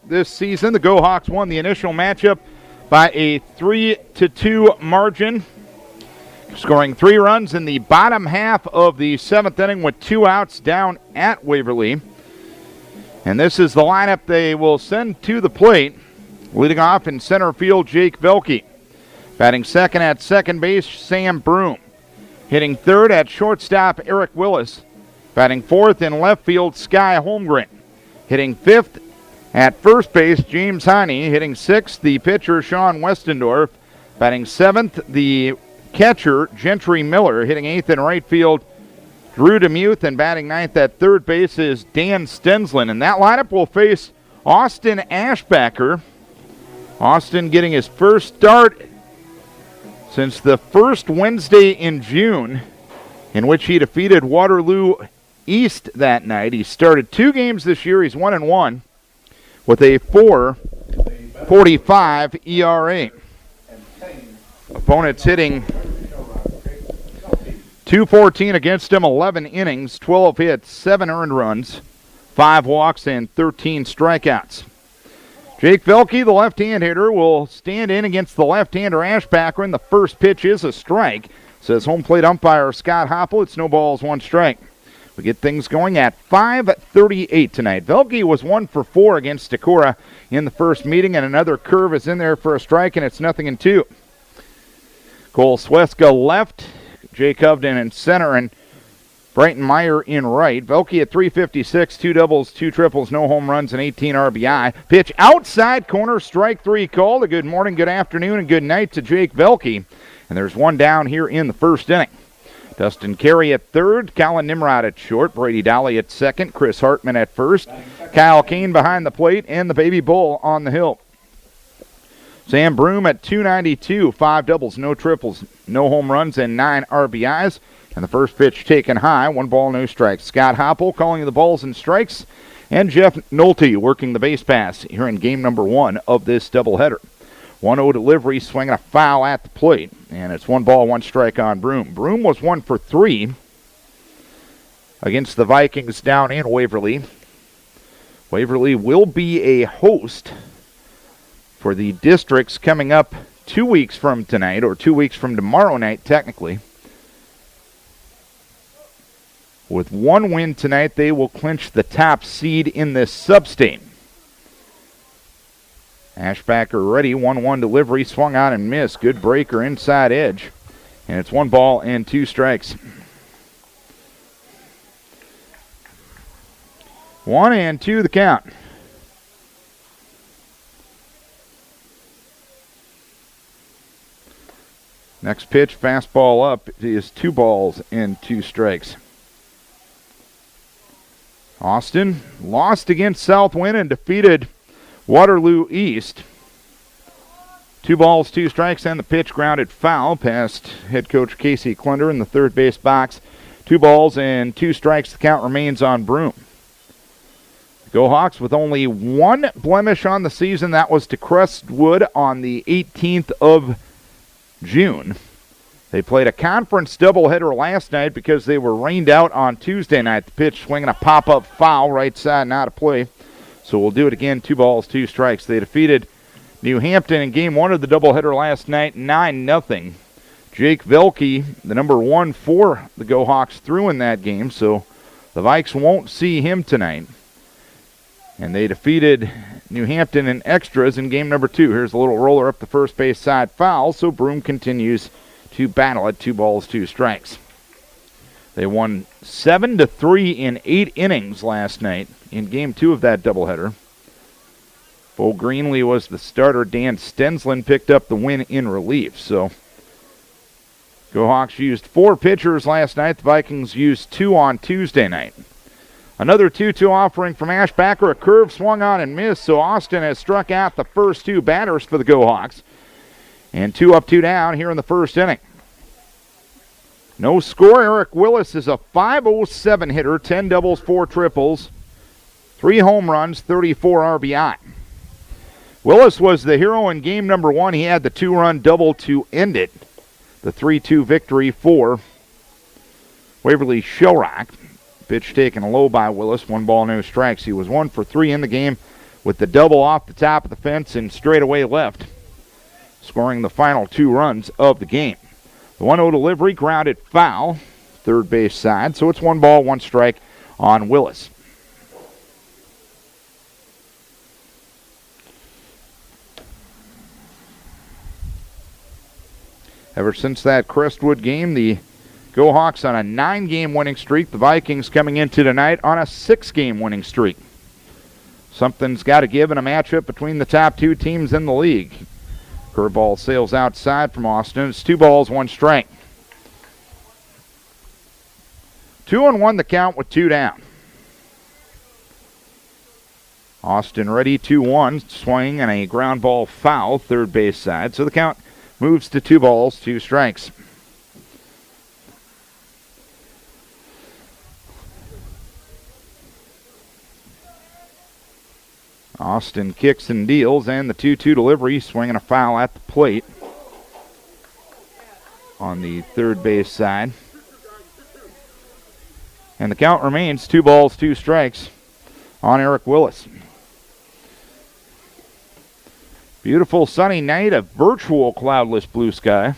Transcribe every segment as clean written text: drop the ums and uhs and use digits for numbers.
this season. The Go Hawks won the initial matchup by a 3-2 margin, scoring 3 runs in the bottom half of the 7th inning with 2 outs down at Waverly. And this is the lineup they will send to the plate. Leading off in center field, Jake Velke. Batting second at second base, Sam Broom. Hitting third at shortstop, Eric Willis. Batting fourth in left field, Sky Holmgren. Hitting fifth at first base, James Heine. Hitting sixth, the pitcher, Sean Westendorf. Batting seventh, the catcher, Gentry Miller. Hitting eighth in right field, Drew DeMuth. And batting ninth at third base is Dan Stensland. And that lineup will face Austin Ashbacker. Austin getting his first start since the first Wednesday in June, in which he defeated Waterloo East that night. He started 2 games this year. He's 1-1 with a 4.45 ERA. Opponents hitting .214 against him, 11 innings, 12 hits, 7 earned runs, 5 walks, and 13 strikeouts. Jake Velke, the left-hand hitter, will stand in against the left-hander Ashbacker, and the first pitch is a strike. Says home plate umpire Scott Hoppel. It's no balls, 1 strike. We get things going at 5:38 tonight. Velke was 1 for 4 against Decorah in the first meeting, and another curve is in there for a strike, and it's 0-2. Cole Sweska left, Jake Hovden in center, and Brighton Meyer in right. Velke at .356, 2 doubles, 2 triples, no home runs, and 18 RBI. Pitch outside corner, strike 3 called. A good morning, good afternoon, and good night to Jake Velke. And there's 1 down here in the first inning. Dustin Carey at third, Colin Nimrod at short, Brady Dolly at second, Chris Hartman at first, Kyle Kane behind the plate, and the Baby Bull on the hill. Sam Broom at .292, 5 doubles, no triples, no home runs, and 9 RBIs. And the first pitch taken high, 1 ball, no strikes. Scott Hoppel calling the balls and strikes, and Jeff Nolte working the base pass here in game number 1 of this doubleheader. 1-0 delivery, swinging a foul at the plate, and it's 1 ball, 1 strike on Broom. Broom was 1 for 3 against the Vikings down in Waverly. Waverly will be a host for the districts coming up 2 weeks from tonight, or 2 weeks from tomorrow night, technically. With 1 win tonight, they will clinch the top seed in this sub-state. Ashbacker ready, 1-1 delivery, swung on and missed. Good breaker inside edge. And it's 1 ball and 2 strikes. 1-2 the count. Next pitch, fastball up, is 2 balls and 2 strikes. Austin lost against Southwind and defeated Waterloo East. 2 balls, 2 strikes, and the pitch grounded foul past head coach Casey Klunder in the third base box. 2 balls and 2 strikes. The count remains on Broom. Go Hawks with only 1 blemish on the season. That was to Crestwood on the 18th of June. They played a conference doubleheader last night because they were rained out on Tuesday night. The pitch swinging a pop-up foul right side and out of play. So we'll do it again, 2 balls, 2 strikes. They defeated New Hampton in game 1 of the doubleheader last night, 9-0. Jake Velke, the number 1 for the Go Hawks, threw in that game, so the Vikes won't see him tonight. And they defeated New Hampton in extras in game number 2. Here's a little roller up the first base side foul, so Broom continues to battle at 2 balls, 2 strikes. They won 7-3 in 8 innings last night in game 2 of that doubleheader. Bo Greenlee was the starter. Dan Stensland picked up the win in relief. So Go Hawks used 4 pitchers last night. The Vikings used 2 on Tuesday night. Another 2-2 offering from Ashbacker. A curve swung on and missed, so Austin has struck out the first 2 batters for the Go Hawks. And 2 up, 2 down here in the first inning. No score. Eric Willis is a .507 hitter, 10 doubles, 4 triples, 3 home runs, 34 RBI. Willis was the hero in game number 1. He had the 2-run double to end it. The 3-2 victory for Waverly Shell Rock. Pitch taken low by Willis. 1 ball, no strikes. He was 1 for 3 in the game with the double off the top of the fence and straightaway left, scoring the final 2 runs of the game. The 1-0 delivery grounded foul, third base side, so it's 1 ball, 1 strike on Willis. Ever since that Crestwood game, the Go Hawks on a 9-game winning streak. The Vikings coming into tonight on a 6-game winning streak. Something's got to give in a matchup between the top 2 teams in the league. Curveball sails outside from Austin. It's 2 balls, 1 strike. 2-1 the count with 2 down. Austin ready, 2-1, swing and a ground ball foul, third base side. So the count moves to 2 balls, 2 strikes. Austin kicks and deals, and the 2-2 delivery, swinging a foul at the plate on the third base side. And the count remains 2 balls, 2 strikes on Eric Willis. Beautiful sunny night, a virtual cloudless blue sky.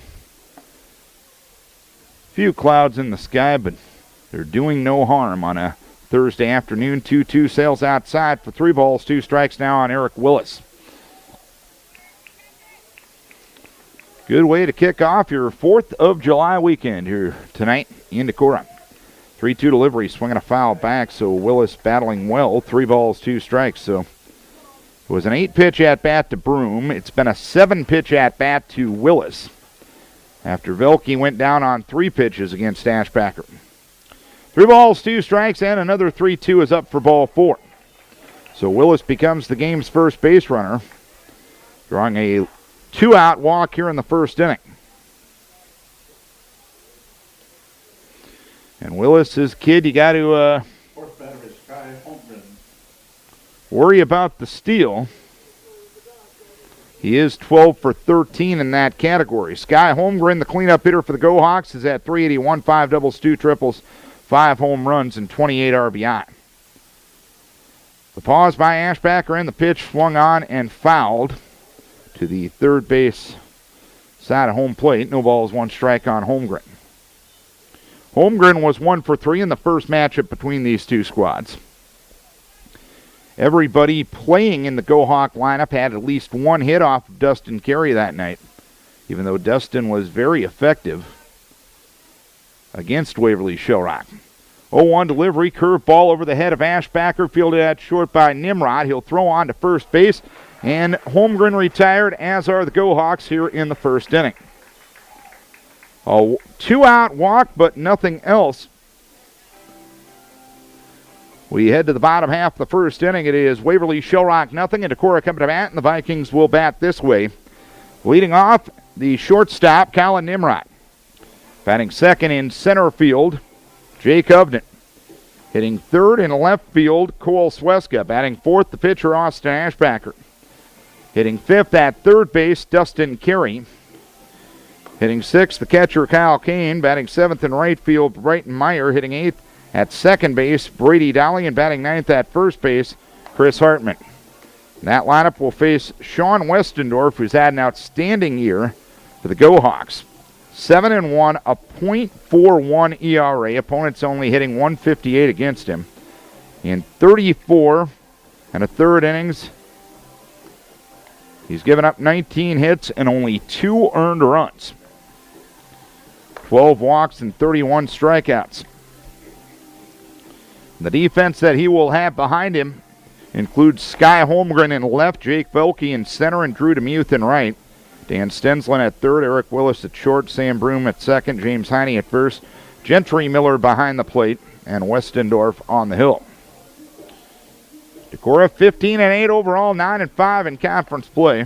Few clouds in the sky, but they're doing no harm on a Thursday afternoon. 2-2 sails outside for 3 balls, 2 strikes now on Eric Willis. Good way to kick off your 4th of July weekend here tonight in Decorah. 3-2 delivery, swinging a foul back, so Willis battling well. 3 balls, 2 strikes. So it was an 8-pitch at-bat to Broom. It's been a 7-pitch at-bat to Willis after Velke went down on 3 pitches against Ashbacker. 3 balls, 2 strikes, and another 3-2 is up for ball 4. So Willis becomes the game's first base runner, drawing a 2-out walk here in the first inning. And Willis is a kid you got to worry about the steal. He is 12 for 13 in that category. Sky Holmgren, the cleanup hitter for the Go Hawks, is at .381, 5 doubles, 2 triples, 5 home runs, and 28 RBI. The pause by Ashbacker, and the pitch swung on and fouled to the third base side of home plate. No balls, 1 strike on Holmgren. Holmgren was 1 for 3 in the first matchup between these 2 squads. Everybody playing in the Go Hawk lineup had at least 1 hit off of Dustin Carey that night, even though Dustin was very effective against Waverly Shell Rock. 0-1 delivery, curveball over the head of Ashbacker, fielded at short by Nimrod. He'll throw on to first base, and Holmgren retired, as are the Go Hawks here in the first inning. A 2-out walk, but nothing else. We head to the bottom half of the first inning. It is Waverly Shell Rock nothing, and Decorah coming to bat, and the Vikings will bat this way. Leading off, the shortstop, Colin Nimrod. Batting second in center field, Jake Ovden. Hitting third in left field, Cole Sweska. Batting fourth, the pitcher, Austin Ashbacker. Hitting fifth at third base, Dustin Carey. Hitting sixth, the catcher, Kyle Kane. Batting seventh in right field, Brighton Meyer. Hitting eighth at second base, Brady Dolly. And batting ninth at first base, Chris Hartman. That lineup will face Sean Westendorf, who's had an outstanding year for the Go Hawks. 7-1, a .41 ERA. Opponents only hitting .158 against him. In 34 and a third innings, he's given up 19 hits and only 2 earned runs. 12 walks and 31 strikeouts. The defense that he will have behind him includes Sky Holmgren in left, Jake Velke in center, and Drew DeMuth in right. Dan Stensland at third, Eric Willis at short, Sam Broom at second, James Heine at first, Gentry Miller behind the plate, and Westendorf on the hill. Decorah 15-8 overall, 9-5 in conference play.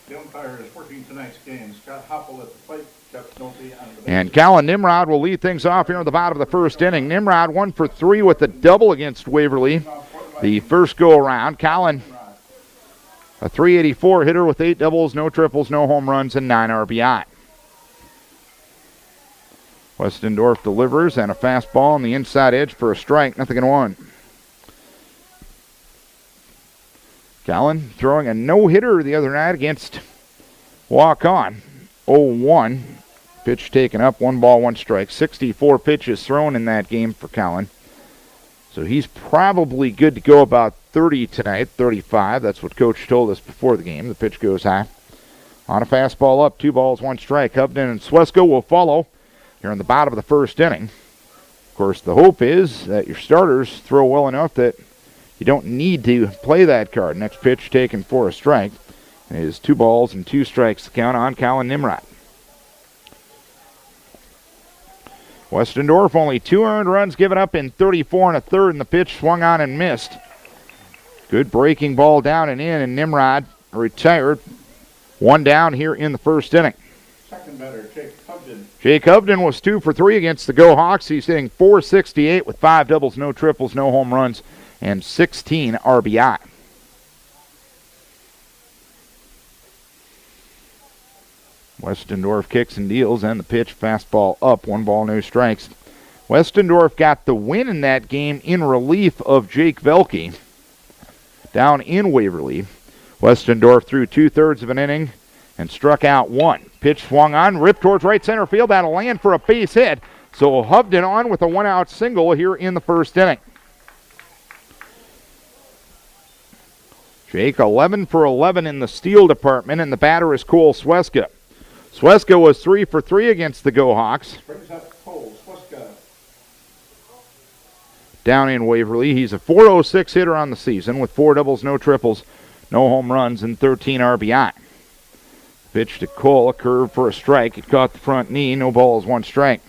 The umpire is working tonight's game. Scott Hoppel at the plate, Jeff Nolte on the bench. And Colin Nimrod will lead things off here in the bottom of the first inning. Nimrod 1 for 3 with a double against Waverly the first go-around. Colin, a .384 hitter with 8 doubles, no triples, no home runs, and 9 RBI. Westendorf delivers, and a fastball on the inside edge for a strike, 0-1. Callan throwing a no-hitter the other night against Walk-On. 0-1. Pitch taken up, 1 ball, 1 strike. 64 pitches thrown in that game for Callan. So he's probably good to go about 30 tonight, 35. That's what Coach told us before the game. The pitch goes high. On a fastball up, 2 balls, 1 strike. Hovden and Swesko will follow here in the bottom of the first inning. Of course, the hope is that your starters throw well enough that you don't need to play that card. Next pitch taken for a strike. It is 2 balls and 2 strikes to count on Colin Nimrod. Westendorf only 2 earned runs given up in 34 1/3, and the pitch swung on and missed. Good breaking ball down and in, and Nimrod retired. 1 down here in the first inning. Second batter, Jake Hovden. Jake Hovden was 2 for 3 against the Go Hawks. He's hitting .468 with 5 doubles, no triples, no home runs, and 16 RBI. Westendorf kicks and deals, and the pitch, fastball up, 1 ball, no strikes. Westendorf got the win in that game in relief of Jake Velke down in Waverly. Westendorf threw 2/3 of an inning and struck out 1. Pitch swung on, ripped towards right center field. That'll land for a base hit. So Hovden on with a 1-out single here in the first inning. Jake 11 for 11 in the steal department, and the batter is Cole Sweska. Sweska was 3 for 3 against the Go Hawks. Brings up Cole Sweska. Down in Waverly, he's a .406 hitter on the season with 4 doubles, no triples, no home runs, and 13 RBI. Pitch to Cole, a curve for a strike. It caught the front knee, no balls, 1 strike.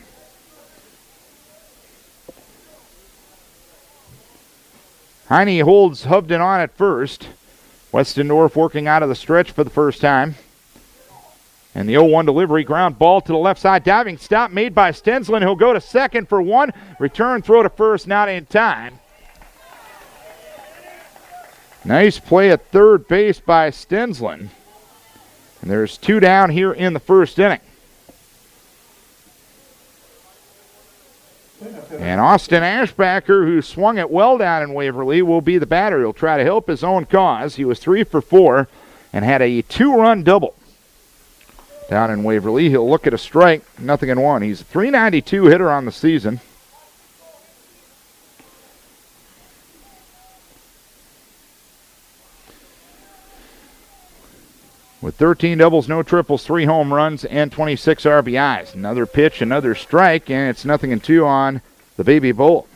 Heine holds Hovden on at first. Westendorf working out of the stretch for the first time. And the 0-1 delivery, ground ball to the left side. Diving stop made by Stensland. He'll go to second for 1. Return throw to first, not in time. Nice play at third base by Stensland. And there's 2 down here in the first inning. And Austin Ashbacker, who swung it well down in Waverly, will be the batter. He'll try to help his own cause. He was 3 for 4 and had a 2-run double down in Waverly. He'll look at a strike, 0-1. He's a .392 hitter on the season. With 13 doubles, no triples, 3 home runs, and 26 RBIs. Another pitch, another strike, and it's 0-2 on the Baby Bull.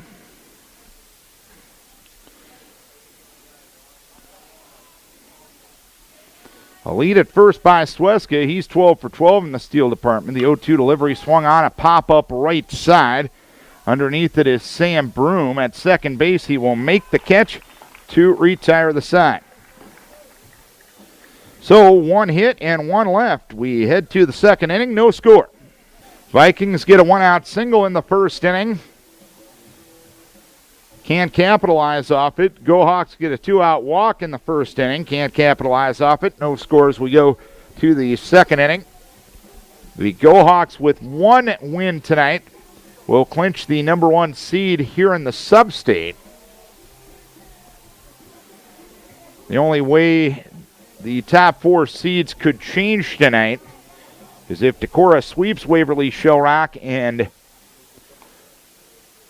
A lead at first by Sweska. He's 12 for 12 in the steal department. The 0-2 delivery swung on, a pop-up right side. Underneath it is Sam Broom. At second base, he will make the catch to retire the side. So 1 hit and 1 left. We head to the second inning, no score. Vikings get a 1-out single in the first inning. Can't capitalize off it. Go Hawks get a 2-out walk in the first inning. Can't capitalize off it. No scores. We go to the second inning. The Go Hawks with 1 win tonight will clinch the number 1 seed here in the sub-state. The only way the top 4 seeds could change tonight is if Decorah sweeps Waverly Shell Rock and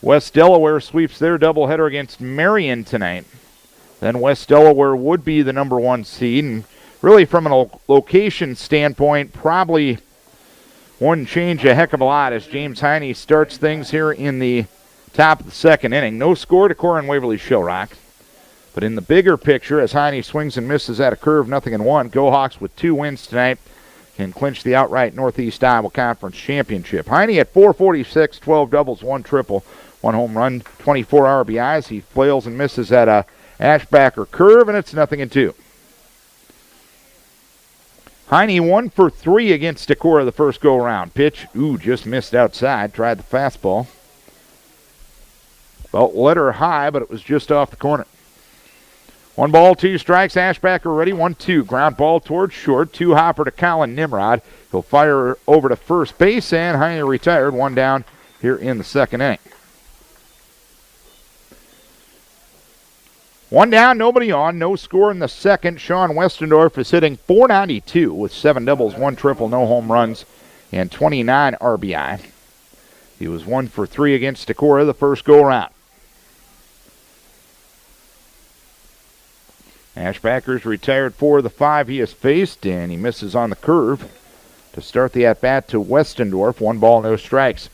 West Delaware sweeps their doubleheader against Marion tonight. Then West Delaware would be the number 1 seed. And really from a location standpoint, probably wouldn't change a heck of a lot as James Heine starts things here in the top of the second inning. No score, Decorah and Waverly Shell Rock. But in the bigger picture, as Heine swings and misses at a curve, 0-1, Go Hawks with 2 wins tonight can clinch the outright Northeast Iowa Conference Championship. Heine at .446, 12 doubles, 1 triple, 1 home run, 24 RBIs. He flails and misses at a Ashbacker curve, and it's 0-2. Heine 1 for 3 against Decorah the first go-around. Pitch, just missed outside. Tried the fastball. Felt let her high, but it was just off the corner. 1 ball, 2 strikes. Ashbacker ready. 1-2. Ground ball towards short. 2 hopper to Colin Nimrod. He'll fire over to first base, and Heine retired. 1 down here in the second inning. One down, nobody on. No score in the second. Sean Westendorf is hitting .492 with 7 doubles, 1 triple, no home runs, and 29 RBI. He was 1 for 3 against Decorah the first go-around. Ashbacker's retired 4 of the 5 he has faced, and he misses on the curve to start the at-bat to Westendorf. 1 ball, no strikes.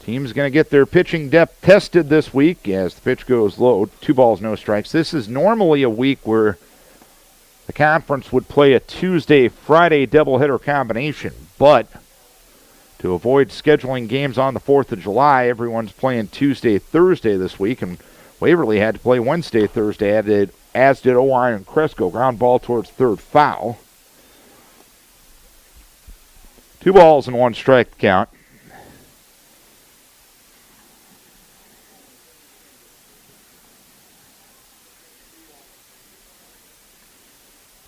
Team's going to get their pitching depth tested this week as the pitch goes low. 2 balls, no strikes. This is normally a week where the conference would play a Tuesday-Friday doubleheader combination, but to avoid scheduling games on the 4th of July, everyone's playing Tuesday-Thursday this week, and Waverly had to play Wednesday-Thursday, as did OI and Cresco. Ground ball towards third, foul. 2 balls and 1 strike count.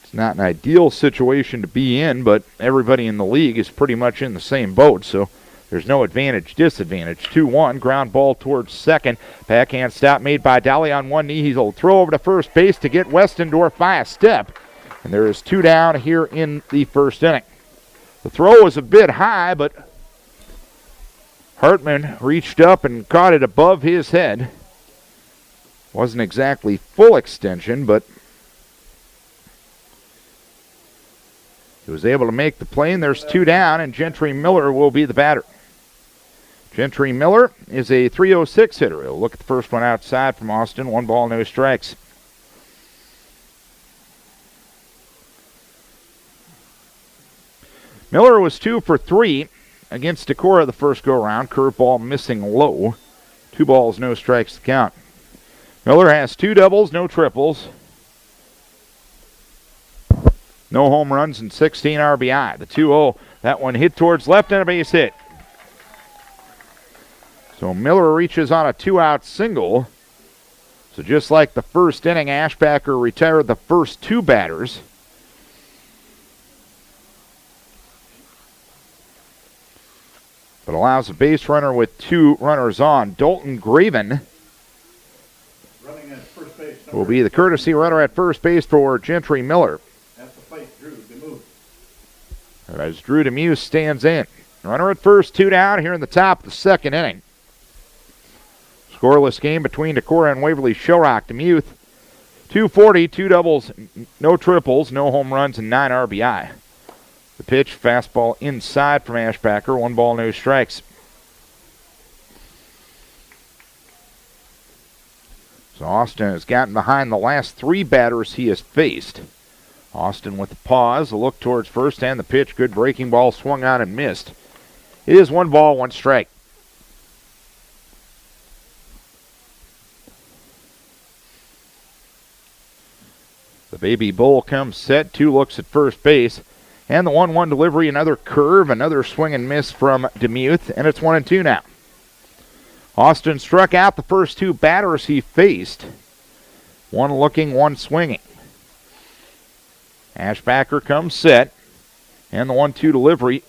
It's not an ideal situation to be in, but everybody in the league is pretty much in the same boat, so there's no advantage, disadvantage. 2-1, ground ball towards second. Backhand stop made by Dolly on one knee. He'll throw over to first base to get Westendorf by a step. And there is 2 down here in the first inning. The throw was a bit high, but Hartman reached up and caught it above his head. Wasn't exactly full extension, but he was able to make the play, and there's 2 down, and Gentry Miller will be the batter. Gentry Miller is a .306 hitter. He'll look at the first one outside from Austin. 1 ball, no strikes. Miller was 2 for 3 against Decorah the first go-around. Curveball missing low. 2 balls, no strikes to count. Miller has 2 doubles, no triples. No home runs and 16 RBI. The 2-0, that one hit towards left and a base hit. So Miller reaches on a 2-out single. So just like the first inning, Ashbacker retired the first 2 batters. But allows a base runner with 2 runners on. Dalton Graven Running at first base, will be the courtesy runner at first base for Gentry Miller. That's the plate, Drew DeMuse. As Drew DeMuse stands in. Runner at first, 2 down here in the top of the second inning. Scoreless game between Decorah and Waverly Shell Rock. DeMuse, 240, 2 doubles, no triples, no home runs, and 9 RBI. The pitch, fastball inside from Ashbacker. 1 ball, no strikes. So Austin has gotten behind the last 3 batters he has faced. Austin with the pause, a look towards first, and the pitch. Good breaking ball, swung on and missed. It is 1 ball, 1 strike. The baby bull comes set, 2 looks at first base. And the 1-1 delivery, another curve, another swing and miss from DeMuth, and it's 1-2 now. Austin struck out the first 2 batters he faced. 1 looking, 1 swinging. Ashbacker comes set, and the 1-2 delivery,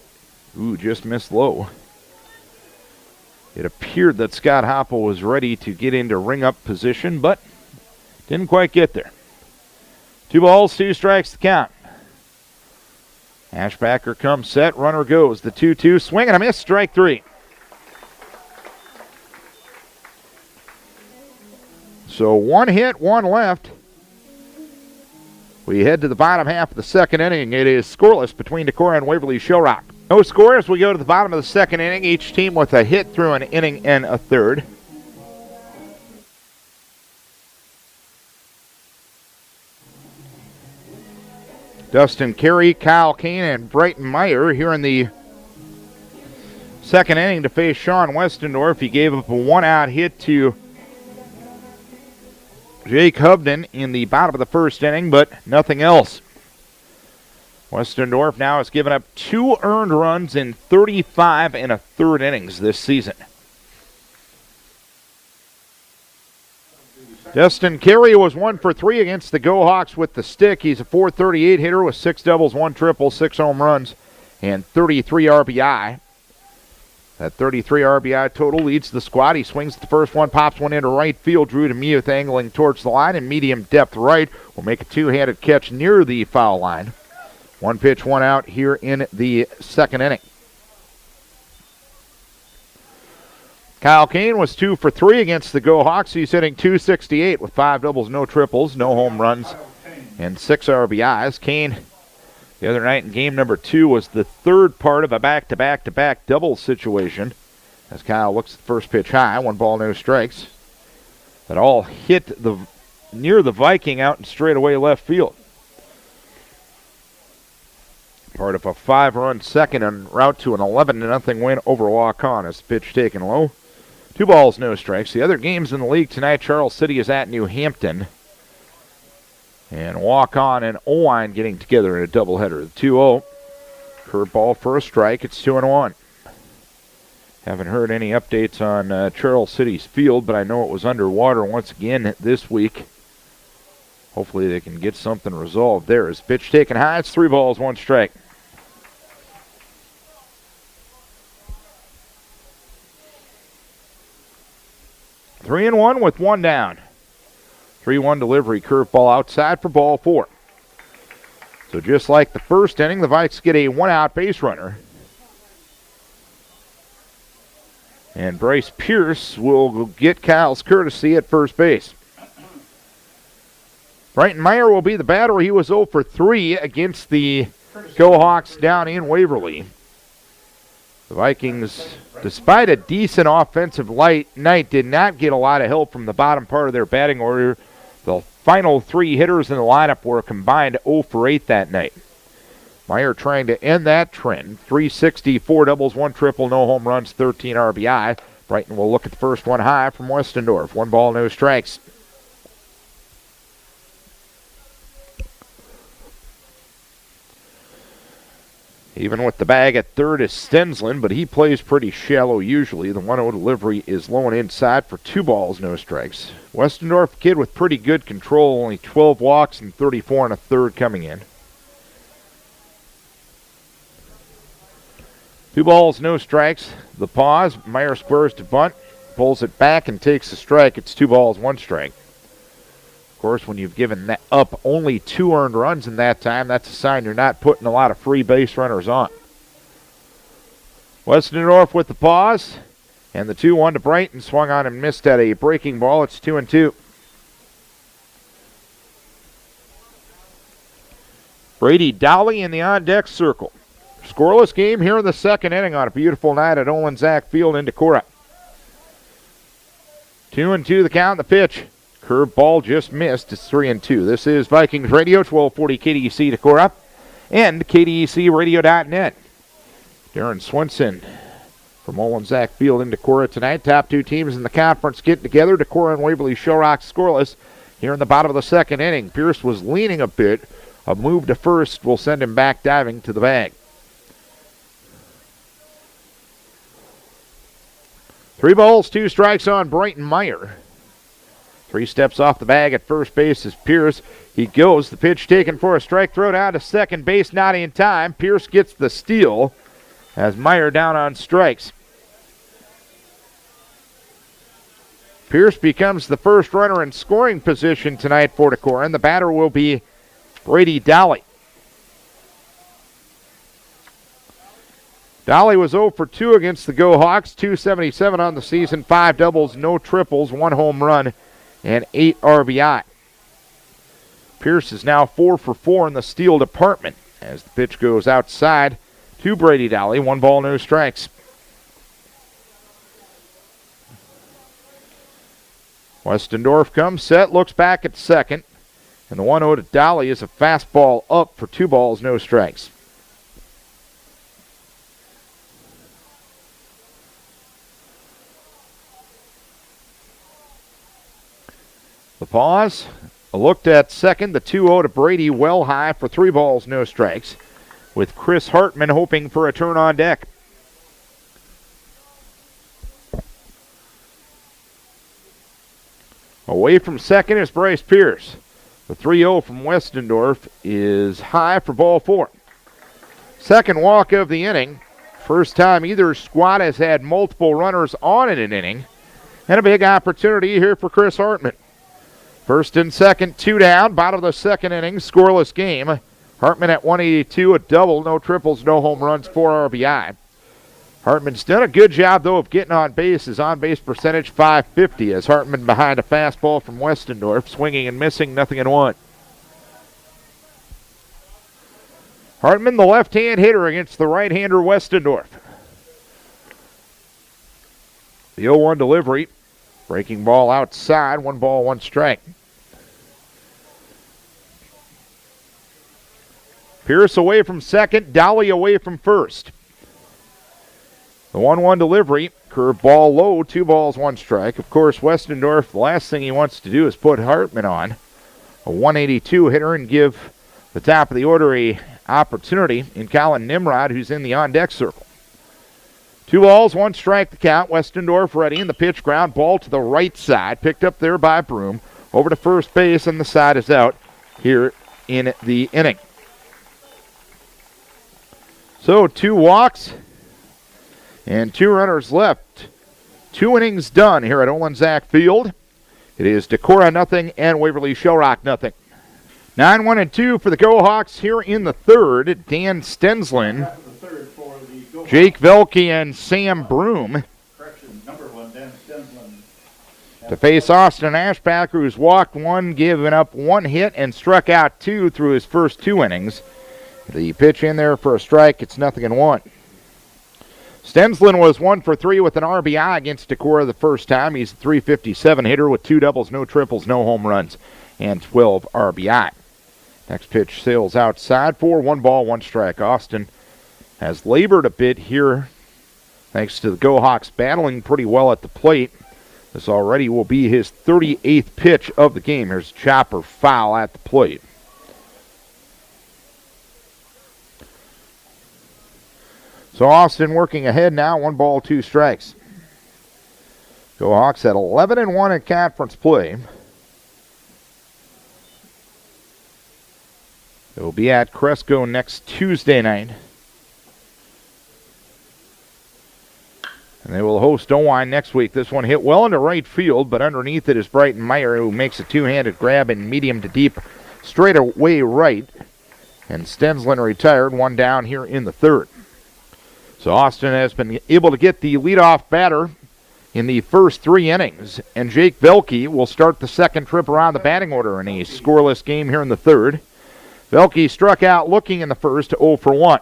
just missed low. It appeared that Scott Hoppel was ready to get into ring-up position, but didn't quite get there. 2 balls, 2 strikes to count. Ashbacker comes set, runner goes. The 2-2, swing and a miss, strike 3. So 1 hit, 1 left. We head to the bottom half of the second inning. It is scoreless between Decorah and Waverly Shell Rock. No score as we go to the bottom of the second inning. Each team with a hit through an inning and a third. Dustin Carey, Kyle Kane, and Brighton Meyer here in the second inning to face Sean Westendorf. He gave up a 1-out hit to Jake Hubden in the bottom of the first inning, but nothing else. Westendorf now has given up 2 earned runs in 35 1/3 innings this season. Dustin Carey was 1 for 3 against the Go Hawks with the stick. He's a .438 hitter with 6 doubles, 1 triple, 6 home runs, and 33 RBI. That 33 RBI total leads the squad. He swings at the first one, pops one into right field. Drew DeMuth angling towards the line, and medium depth right will make a two-handed catch near the foul line. One pitch, one out here in the second inning. Kyle Kane was 2 for 3 against the Go Hawks. He's hitting .268 with 5 doubles, no triples, no home runs, and 6 RBIs. Kane, the other night in game number 2, was the third part of a back-to-back-to-back double situation. As Kyle looks at the first pitch high, 1 ball, no strikes. That all hit near the Viking out in straightaway left field. Part of a 5-run second en route to an 11-0 win over Waukon. As the pitch taken low. 2 balls, no strikes. The other games in the league tonight, Charles City is at New Hampton. And Waukon and Owine getting together in a doubleheader. The 2-0. Curveball for a strike. It's 2-1. Haven't heard any updates on Charles City's field, but I know it was underwater once again this week. Hopefully they can get something resolved there. As pitch taken high, it's 3 balls, 1 strike. Three and 1 with 1 down. 3-1 delivery, curveball outside for ball 4. So just like the first inning, the Vikes get a 1-out base runner. And Bryce Pierce will get Kyle's courtesy at first base. Bryton Meyer will be the batter. He was 0 for 3 against the Go Hawks down in Waverly. The Vikings, despite a decent offensive night, did not get a lot of help from the bottom part of their batting order. The final 3 hitters in the lineup were combined 0 for 8 that night. Meyer trying to end that trend. 360, 4 doubles, 1 triple, no home runs, 13 RBI. Bryton will look at the first one high from Westendorf. 1 ball, no strikes. Even with the bag at third is Stensland, but he plays pretty shallow usually. The 1-0 delivery is low and inside for 2 balls, no strikes. Westendorf, kid with pretty good control, only 12 walks and 34 and a third coming in. 2 balls, no strikes. The pause. Meyer squares to bunt, pulls it back and takes a strike. It's 2 balls, 1 strike. Of course, when you've given up only 2 earned runs in that time, that's a sign you're not putting a lot of free base runners on. Westendorf with the pause, and the 2-1 to Bryton. Swung on and missed at a breaking ball. It's 2-2. Brady Dowley in the on-deck circle. Scoreless game here in the second inning on a beautiful night at Olin Zach Field in Decorah. 2-2 the count, the pitch. Curve ball just missed. It's 3-2. This is Vikings Radio, 1240 KDEC Decorah and KDECradio.net. Darren Swenson from Olin Zach Field in Decorah tonight. Top 2 teams in the conference getting together. Decorah and Waverly Shell Rock scoreless here in the bottom of the second inning. Pierce was leaning a bit. A move to first will send him back diving to the bag. 3 balls, 2 strikes on Bryton Meyer. 3 steps off the bag at first base is Pierce. He goes. The pitch taken for a strike. Throw down to second base, not in time. Pierce gets the steal as Meyer down on strikes. Pierce becomes the first runner in scoring position tonight for Decorah, and the batter will be Brady Dowley. Dowley was 0 for 2 against the Go Hawks. 277 on the season. 5 doubles, no triples, 1 home run, and 8 RBI. Pierce is now 4 for 4 in the steal department as the pitch goes outside to Brady Dowley. 1 ball, no strikes. Westendorf comes set, looks back at second, and the 1-0 to Dowley is a fastball up for 2 balls, no strikes. The pause, a look at second, the 2-0 to Brady, well high for 3 balls, no strikes, with Chris Hartman hoping for a turn on deck. Away from second is Bryce Pierce. The 3-0 from Westendorf is high for ball 4. Second walk of the inning First time either squad has had multiple runners on in an inning. And a big opportunity here for Chris Hartman. First and second, 2 down, bottom of the second inning, scoreless game. Hartman at 182, a double, no triples, no home runs, 4 RBI. Hartman's done a good job, though, of getting on base. His on-base percentage, .550, as Hartman behind a fastball from Westendorf, swinging and missing, 0-1. Hartman, the left-hand hitter against the right-hander Westendorf. The 0-1 delivery. Breaking ball outside. 1 ball, 1 strike. Pierce away from second. Dolly away from first. The 1-1 delivery. Curve ball low. 2 balls, 1 strike. Of course, Westendorf, the last thing he wants to do is put Hartman on a 182 hitter and give the top of the order a opportunity in Colin Nimrod, who's in the on-deck circle. 2 balls, 1 strike the count. Westendorf ready, and the pitch ground ball to the right side. Picked up there by Broom. Over to first base, and the side is out here in the inning. So 2 walks and 2 runners left. 2 innings done here at Olensack Field. It is Decorah 0 and Waverly Shell Rock 0. 9-1-2 for the Go-Hawks here in the third. Dan Stensland, Jake Velke, and Sam Broom to face Austin Ashbacker, who's walked 1, given up 1 hit, and struck out 2 through his first 2 innings. The pitch in there for a strike. It's 0-1. Stensland was 1 for 3 with an RBI against Decorah the first time. He's a .357 hitter with 2 doubles, no triples, no home runs, and 12 RBI. Next pitch sails outside for 1 ball, 1 strike. Austin has labored a bit here thanks to the Go-Hawks battling pretty well at the plate. This already will be his 38th pitch of the game. Here's a chopper foul at the plate. So Austin working ahead now, 1 ball, 2 strikes. Go-Hawks at 11-1 in conference play. They will be at Cresco next Tuesday night. And they will host Owine next week. This one hit well into right field, but underneath it is Brighton Meyer, who makes a 2-handed grab in medium to deep straightaway right. And Stensland retired, 1 down here in the third. So Austin has been able to get the leadoff batter in the first 3 innings. And Jake Velke will start the second trip around the batting order in a scoreless game here in the third. Velke struck out looking in the first, 0 for 1.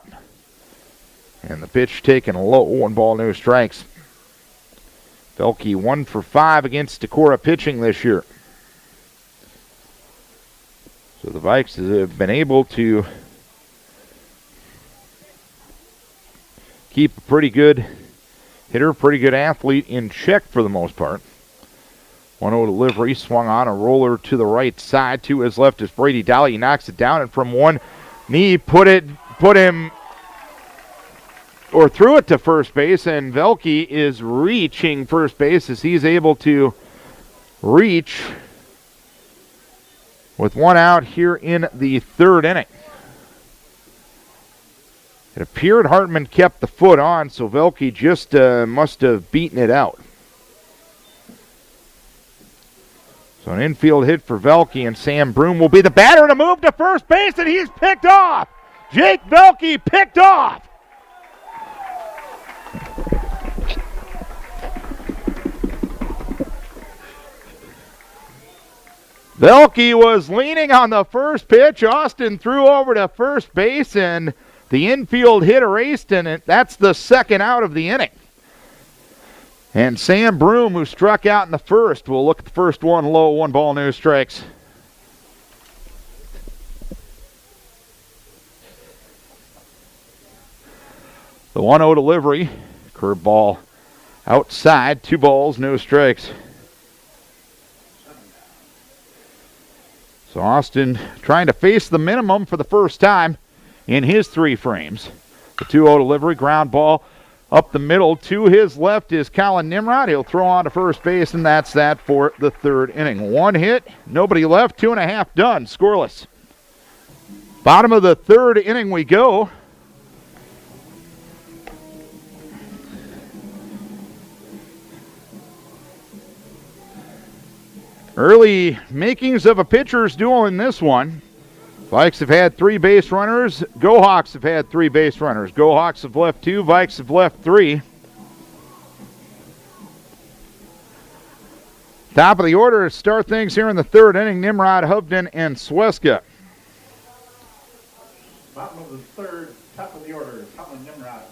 And the pitch taken low, 1 ball, no strikes. Velke 1 for 5 against Decorah pitching this year. So the Vikes have been able to keep a pretty good hitter, pretty good athlete in check for the most part. 1-0 delivery, swung on a roller to the right side. To his left is Brady Dolly. He knocks it down, and from one knee, threw it to first base, and Velke is reaching first base as he's able to reach with 1 out here in the third inning. It appeared Hartman kept the foot on, so Velke just must have beaten it out. So an infield hit for Velke, and Sam Broom will be the batter to move to first base, and he's picked off. Jake Velke picked off. Velke was leaning on the first pitch. Austin threw over to first base, and the infield hit erased, and that's the second out of the inning. And Sam Broom, who struck out in the first, will look at the first one low, 1 ball, no strikes. The 1-0 delivery, curveball outside, 2 balls, no strikes. So Austin trying to face the minimum for the first time in his 3 frames. The 2-0 delivery, ground ball up the middle. To his left is Colin Nimrod. He'll throw on to first base, and that's that for the third inning. 1 hit, nobody left, 2.5 done, scoreless. Bottom of the third inning we go. Early makings of a pitcher's duel in this one. Vikes have had 3 base runners. Go-Hawks have had 3 base runners. Go-Hawks have left 2. Vikes have left 3. Top of the order to start things here in the 3rd inning, Nimrod, Hovden, and Sweska. Bottom of the 3rd, top of the order, Colin Nimrod.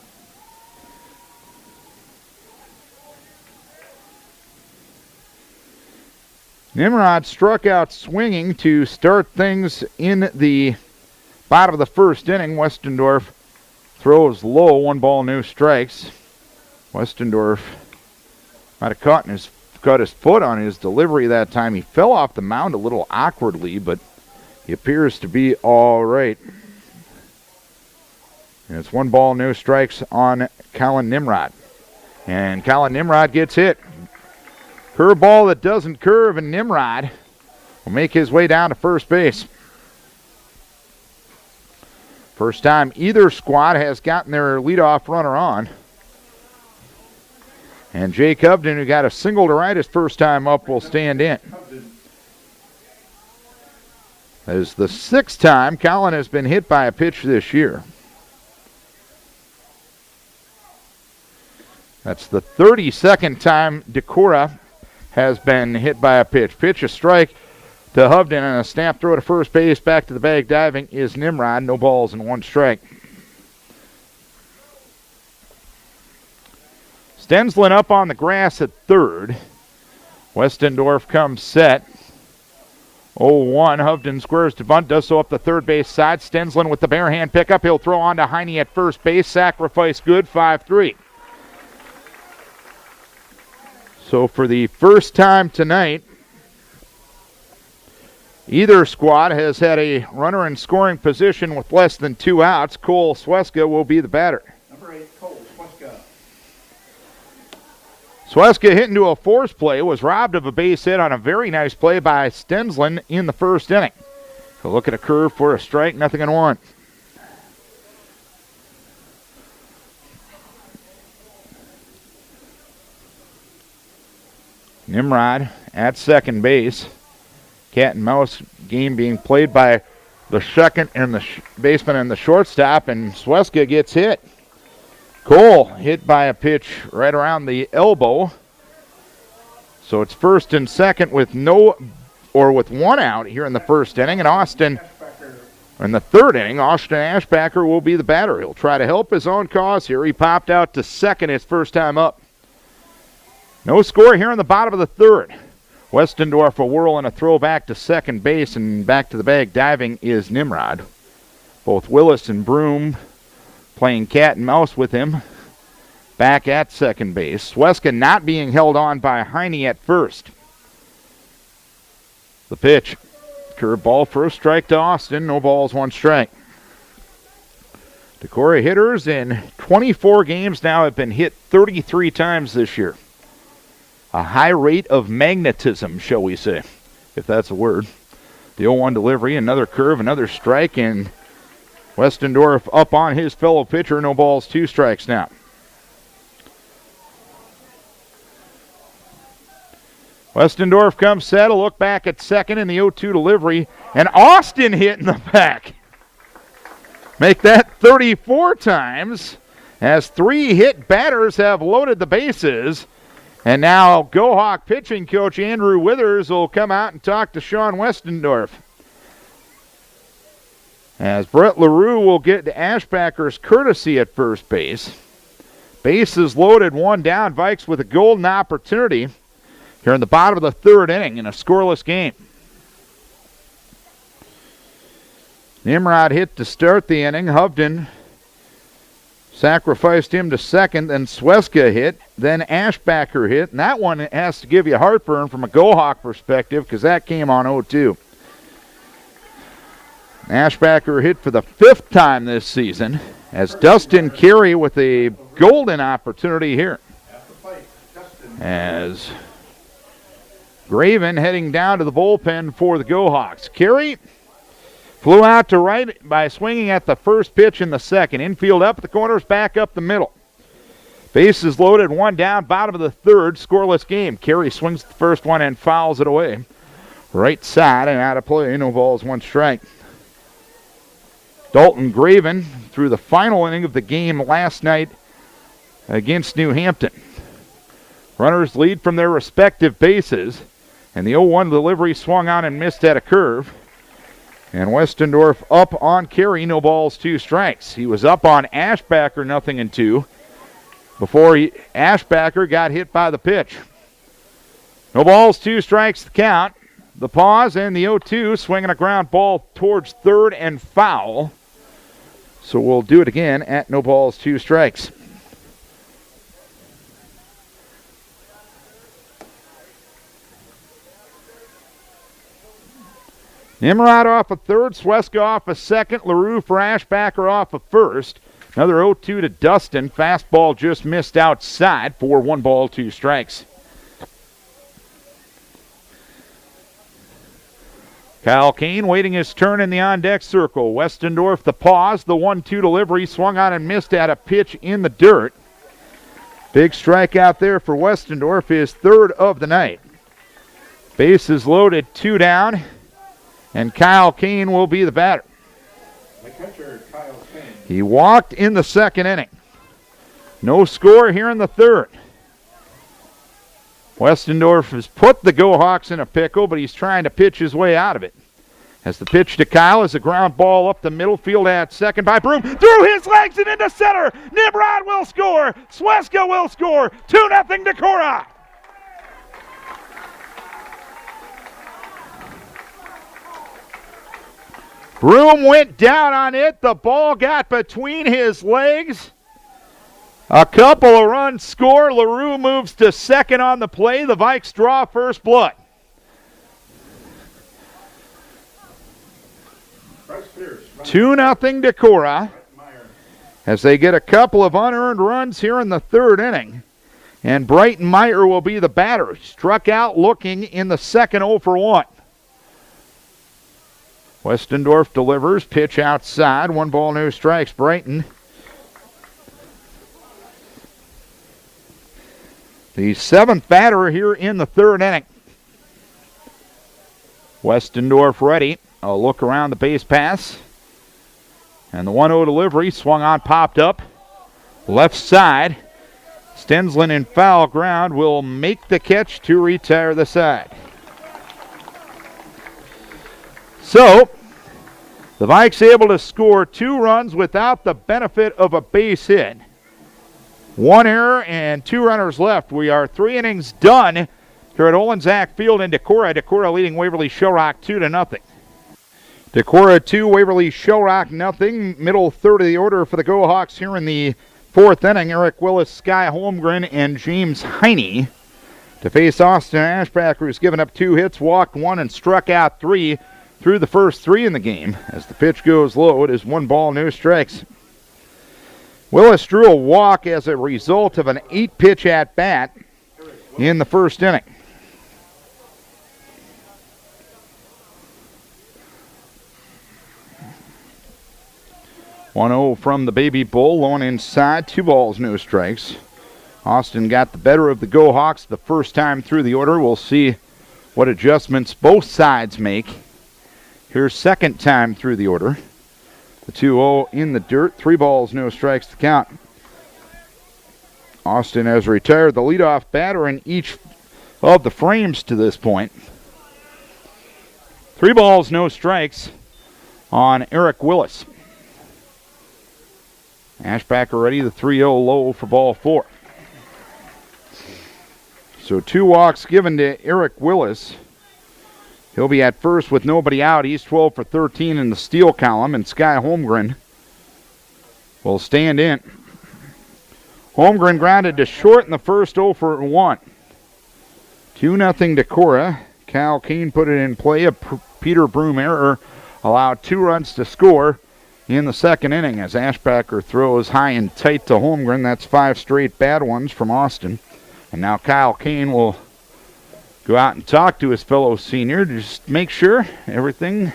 Nimrod struck out swinging to start things in the bottom of the 1st inning. Westendorf throws low, 1 ball, no strikes. Westendorf might have caught his foot on his delivery that time. He fell off the mound a little awkwardly, but he appears to be all right. And it's 1 ball, no strikes on Colin Nimrod. And Colin Nimrod gets hit. Curveball that doesn't curve, and Nimrod will make his way down to first base. First time either squad has gotten their leadoff runner on. And Jake Hovden, who got a single to right his first time up, will stand in. That is the 6th time Colin has been hit by a pitch this year. That's the 32nd time Decorah has been hit by a pitch. Pitch a strike to Hovden, and a snap throw to first base. Back to the bag diving is Nimrod. No balls and 1 strike. Stensland up on the grass at 3rd. Westendorf comes set. 0-1. Hovden squares to bunt, does so up the third base side. Stensland with the bare hand pickup. He'll throw on to Heine at first base. Sacrifice good, 5-3. So for the first time tonight, either squad has had a runner in scoring position with less than 2 outs. Cole Sweska will be the batter. Number 8, Cole Sweska. Sweska hit into a force play, was robbed of a base hit on a very nice play by Stensland in the 1st inning. So look at a curve for a strike, nothing in 1. Nimrod at second base. Cat and mouse game being played by the second and the baseman and the shortstop, and Sweska gets hit. Cole hit by a pitch right around the elbow. So it's 1st and 2nd with 1 out here in the 1st inning, and Austin in the 3rd inning, Austin Ashbacker will be the batter. He'll try to help his own cause here. He popped out to 2nd his first time up. No score here in the bottom of the 3rd. Westendorf a whirl and a throw back to second base, and back to the bag diving is Nimrod. Both Willis and Broom playing cat and mouse with him back at second base. Sweska not being held on by Heine at first. The pitch. Curveball for a strike to Austin. No balls, 1 strike. Decorah hitters in 24 games now have been hit 33 times this year. A high rate of magnetism, shall we say, if that's a word. The 0-1 delivery, another curve, another strike, and Westendorf up on his fellow pitcher. No balls, 2 strikes now. Westendorf comes set, a look back at second in the 0-2 delivery, and Austin hit in the back. Make that 34 times, as 3 hit batters have loaded the bases. And now Go-Hawk pitching coach Andrew Withers will come out and talk to Sean Westendorf. As Brett LaRue will get to Ashbacker's courtesy at first base. Bases loaded, 1 down. Vikes with a golden opportunity here in the bottom of the 3rd inning in a scoreless game. Nimrod hit to start the inning. Hovden sacrificed him to second, then Sweska hit, then Ashbacker hit, and that one has to give you heartburn from a Go-Hawk perspective because that came on 0-2. Ashbacker hit for the 5th time this season as Dustin Carey with a golden opportunity here. As Graven heading down to the bullpen for the Go-Hawks. Carey flew out to right by swinging at the first pitch in the 2nd. Infield up at the corners, back up the middle. Bases loaded, 1 down, bottom of the 3rd, scoreless game. Carey swings the first one and fouls it away. right side and out of play. No balls, one strike. Dalton Graven through the final inning of the game last night against New Hampton. Runners lead from their respective bases, and the 0-1 delivery swung on and missed at a curve. And Westendorf up on carry, no balls, two strikes. He was up on Ashbacker, 0-2, before Ashbacker got hit by the pitch. No balls, two strikes the count. The pause and the 0-2, swinging a ground ball towards third and foul. So we'll do it again at no balls, two strikes. Nimrod off a third, Sweska off a second, LaRue for Ashbacker off a first. Another 0-2 to Dustin. Fastball just missed outside for 1 ball, 2 strikes. Kyle Kane waiting his turn in the on-deck circle. Westendorf the pause, the 1-2 delivery, swung on and missed at a pitch in the dirt. Big strikeout there for Westendorf, his third of the night. Bases loaded, 2 down. And Kyle Kane will be the batter. The catcher, Kyle Kane. He walked in the second inning. No score here in the third. Westendorf has put the Go Hawks in a pickle, but he's trying to pitch his way out of it. As the pitch to Kyle is a ground ball up the middle field at second by Broom. Through his legs and into center. Nimrod will score. Sweska will score. 2-0 Decorah. Broom went down on it. The ball got between his legs. A couple of runs score. LaRue moves to second on the play. The Vikes draw first blood. 2-0 Decorah as they get a couple of unearned runs here in the third inning. And Brighton Meyer will be the batter. Struck out looking in the second 0-1. Westendorf delivers, pitch outside, 1 ball, no strikes. Brighton. The 7th batter here in the third inning. Westendorf ready. A look around the base pass. And the 1-0 delivery swung on, popped up. Left side. Stensland in foul ground will make the catch to retire the side. So, the Vikes able to score 2 runs without the benefit of a base hit. 1 error and 2 runners left. We are 3 innings done here at Olensack Field in Decorah. Decorah leading Waverly Shell Rock 2-0. Decorah 2, Waverly Shell Rock 0. Middle third of the order for the Go Hawks here in the 4th inning. Eric Willis, Sky Holmgren, and James Heine to face Austin Ashbacker, who's given up 2 hits, walked 1, and struck out 3 through the first 3 in the game. As the pitch goes low, it is 1 ball, no strikes. Willis drew a walk as a result of an 8-pitch at-bat in the first inning. One-0 from the Baby Bull, low and inside, 2 balls, no strikes. Austin got the better of the Go Hawks the first time through the order. We'll see what adjustments both sides make. Here's second time through the order. The 2-0 in the dirt. 3 balls, no strikes to count. Austin has retired the leadoff batter in each of the frames to this point. 3 balls, no strikes on Eric Willis. Ashbacker ready, the 3-0 low for ball 4. So 2 walks given to Eric Willis. He'll be at first with nobody out. He's 12 for 13 in the steal column, and Sky Holmgren will stand in. Holmgren grounded to short in the first, 0 for 1. 2-0 Decorah. Kyle Kane put it in play. A Peter Broom error allowed 2 runs to score in the second inning as Ashbacker throws high and tight to Holmgren. That's 5 straight bad ones from Austin. And now Kyle Kane will go out and talk to his fellow senior to just make sure everything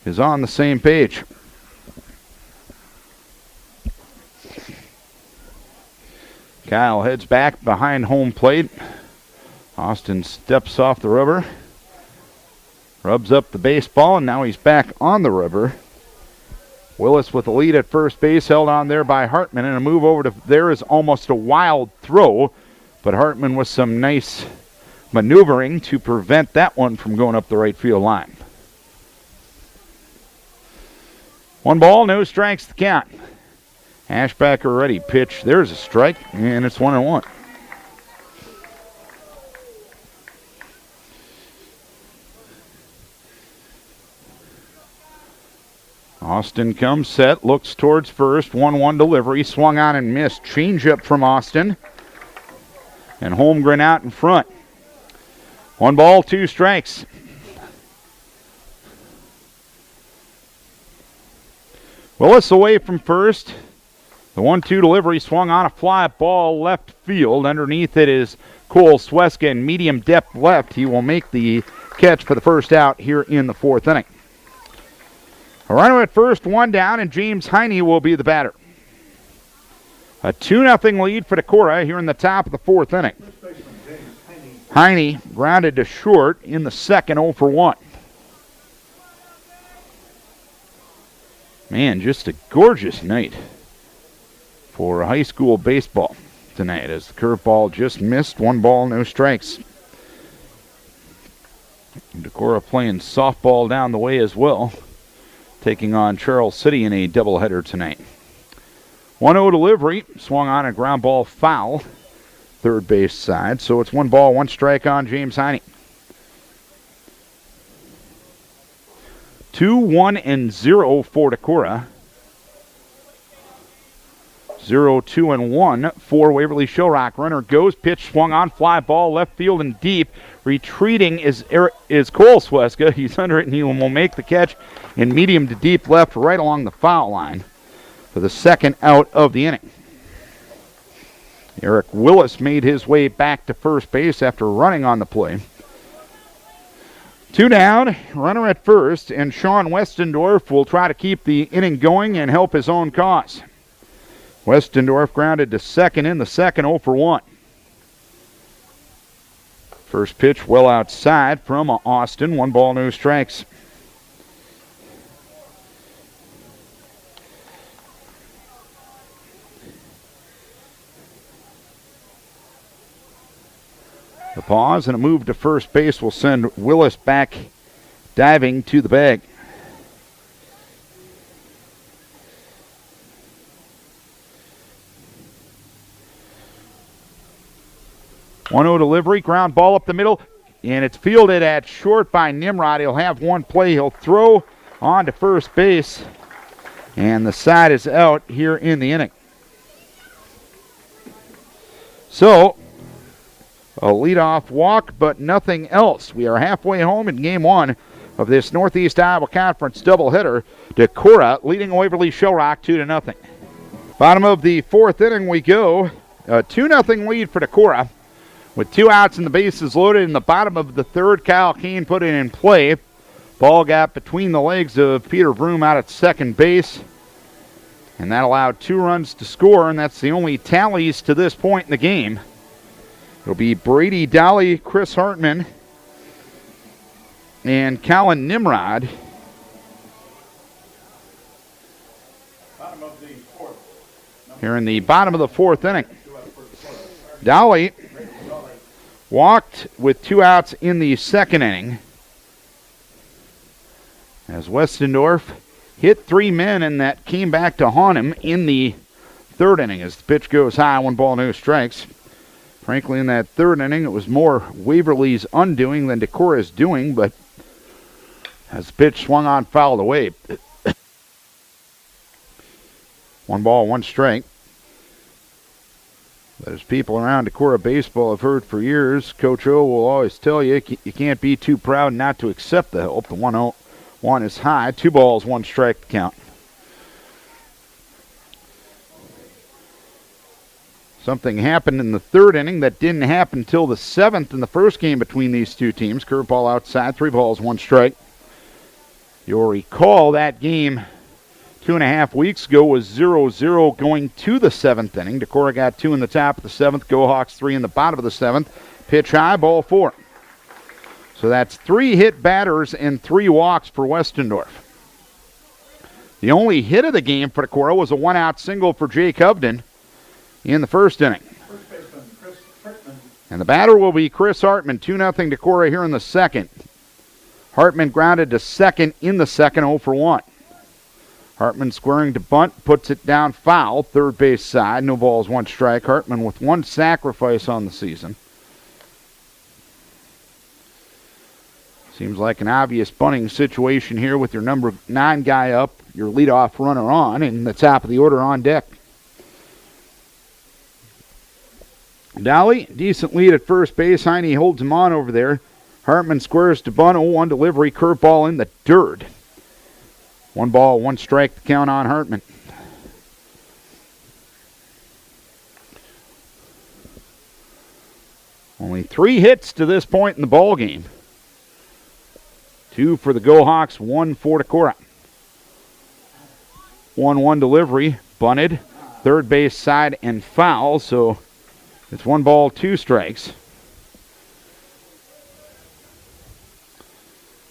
is on the same page. Kyle heads back behind home plate. Austin steps off the rubber. Rubs up the baseball, and now he's back on the rubber. Willis with the lead at first base, held on there by Hartman, and a move over to there is almost a wild throw, but Hartman with some nice maneuvering to prevent that one from going up the right field line. 1 ball, no strikes the count. Ashbacker ready, pitch, there's a strike, and it's 1-1. Austin comes set, looks towards first, 1-1 delivery, swung on and missed. Changeup from Austin. And Holmgren out in front. 1 ball, 2 strikes. Willis away from first. The 1-2 delivery swung on a fly ball left field. Underneath it is Cole Sweska in medium depth left. He will make the catch for the first out here in the 4th inning. A runner at first, 1 down, and James Heine will be the batter. A 2-0 lead for Decorah here in the top of the 4th inning. Heine grounded to short in the second, 0 for 1. Man, just a gorgeous night for high school baseball tonight as the curveball just missed. 1 ball, no strikes. Decorah playing softball down the way as well, taking on Charles City in a doubleheader tonight. 1-0 delivery, swung on a ground ball foul, third base side. So it's 1 ball, 1 strike on James Heine. 2-1-0 for Decorah. 0-2-1 for Waverly Shell Rock. Runner goes, pitch swung on, fly ball left field and deep. Retreating is Cole Sweska. He's under it and he will make the catch in medium to deep left right along the foul line for the second out of the inning. Eric Willis made his way back to first base after running on the play. 2 down, runner at first, and Sean Westendorf will try to keep the inning going and help his own cause. Westendorf grounded to second in the second, 0 for 1. First pitch well outside from Austin. 1 ball, no strikes. The pause and a move to first base will send Willis back diving to the bag. One 0 delivery, ground ball up the middle, and it's fielded at short by Nimrod. He'll have one play. He'll throw on to first base, and the side is out here in the inning. So, a leadoff walk, but nothing else. We are halfway home in Game 1 of this Northeast Iowa Conference doubleheader. Decorah leading Waverly Shell Rock 2-0. Bottom of the 4th inning we go. A 2-0 lead for Decorah. With 2 outs and the bases loaded in the bottom of the 3rd, Kyle Kane put it in play. Ball got between the legs of Peter Vroom out at second base. And that allowed 2 runs to score, and that's the only tallies to this point in the game. It'll be Brady Dolly, Chris Hartman, and Colin Nimrod. Here in the bottom of the 4th inning. Dolly walked with 2 outs in the 2nd inning, as Westendorf hit 3 men, and that came back to haunt him in the 3rd inning as the pitch goes high. 1 ball, no strikes. Frankly, in that 3rd inning, it was more Waverly's undoing than Decorah's doing, but as the pitch swung on, fouled away. 1 ball, 1 strike. But as people around Decorah baseball have heard for years, Coach O will always tell you, you can't be too proud not to accept the help. The 1-0 is high. 2 balls, 1 strike to count. Something happened in the 3rd inning that didn't happen until the 7th in the first game between these two teams. Curveball outside, 3 balls, 1 strike. You'll recall that game 2.5 weeks ago was 0-0 going to the 7th inning. Decorah got 2 in the top of the 7th. Go Hawks 3 in the bottom of the 7th. Pitch high, ball 4. So that's 3 hit batters and 3 walks for Westendorf. The only hit of the game for Decorah was a 1-out single for Jake Hovden in the first inning. First baseman, Chris Hartman. And the batter will be Chris Hartman, 2-0 Decorah here in the second. Hartman grounded to second in the second, 0 for 1. Hartman squaring to bunt, puts it down foul, third base side, no balls, 1 strike. Hartman with 1 sacrifice on the season. Seems like an obvious bunting situation here with your number 9 guy up, your leadoff runner on, and the top of the order on deck. Dolly, decent lead at first base. Heine holds him on over there. Hartman squares to bunt, 0-1 delivery, curveball in the dirt. 1 ball, 1 strike to count on Hartman. Only 3 hits to this point in the ball game. 2 for the Go Hawks, 1 for Decorah. 1-1 delivery, bunted, third base side and foul, so it's 1 ball, 2 strikes.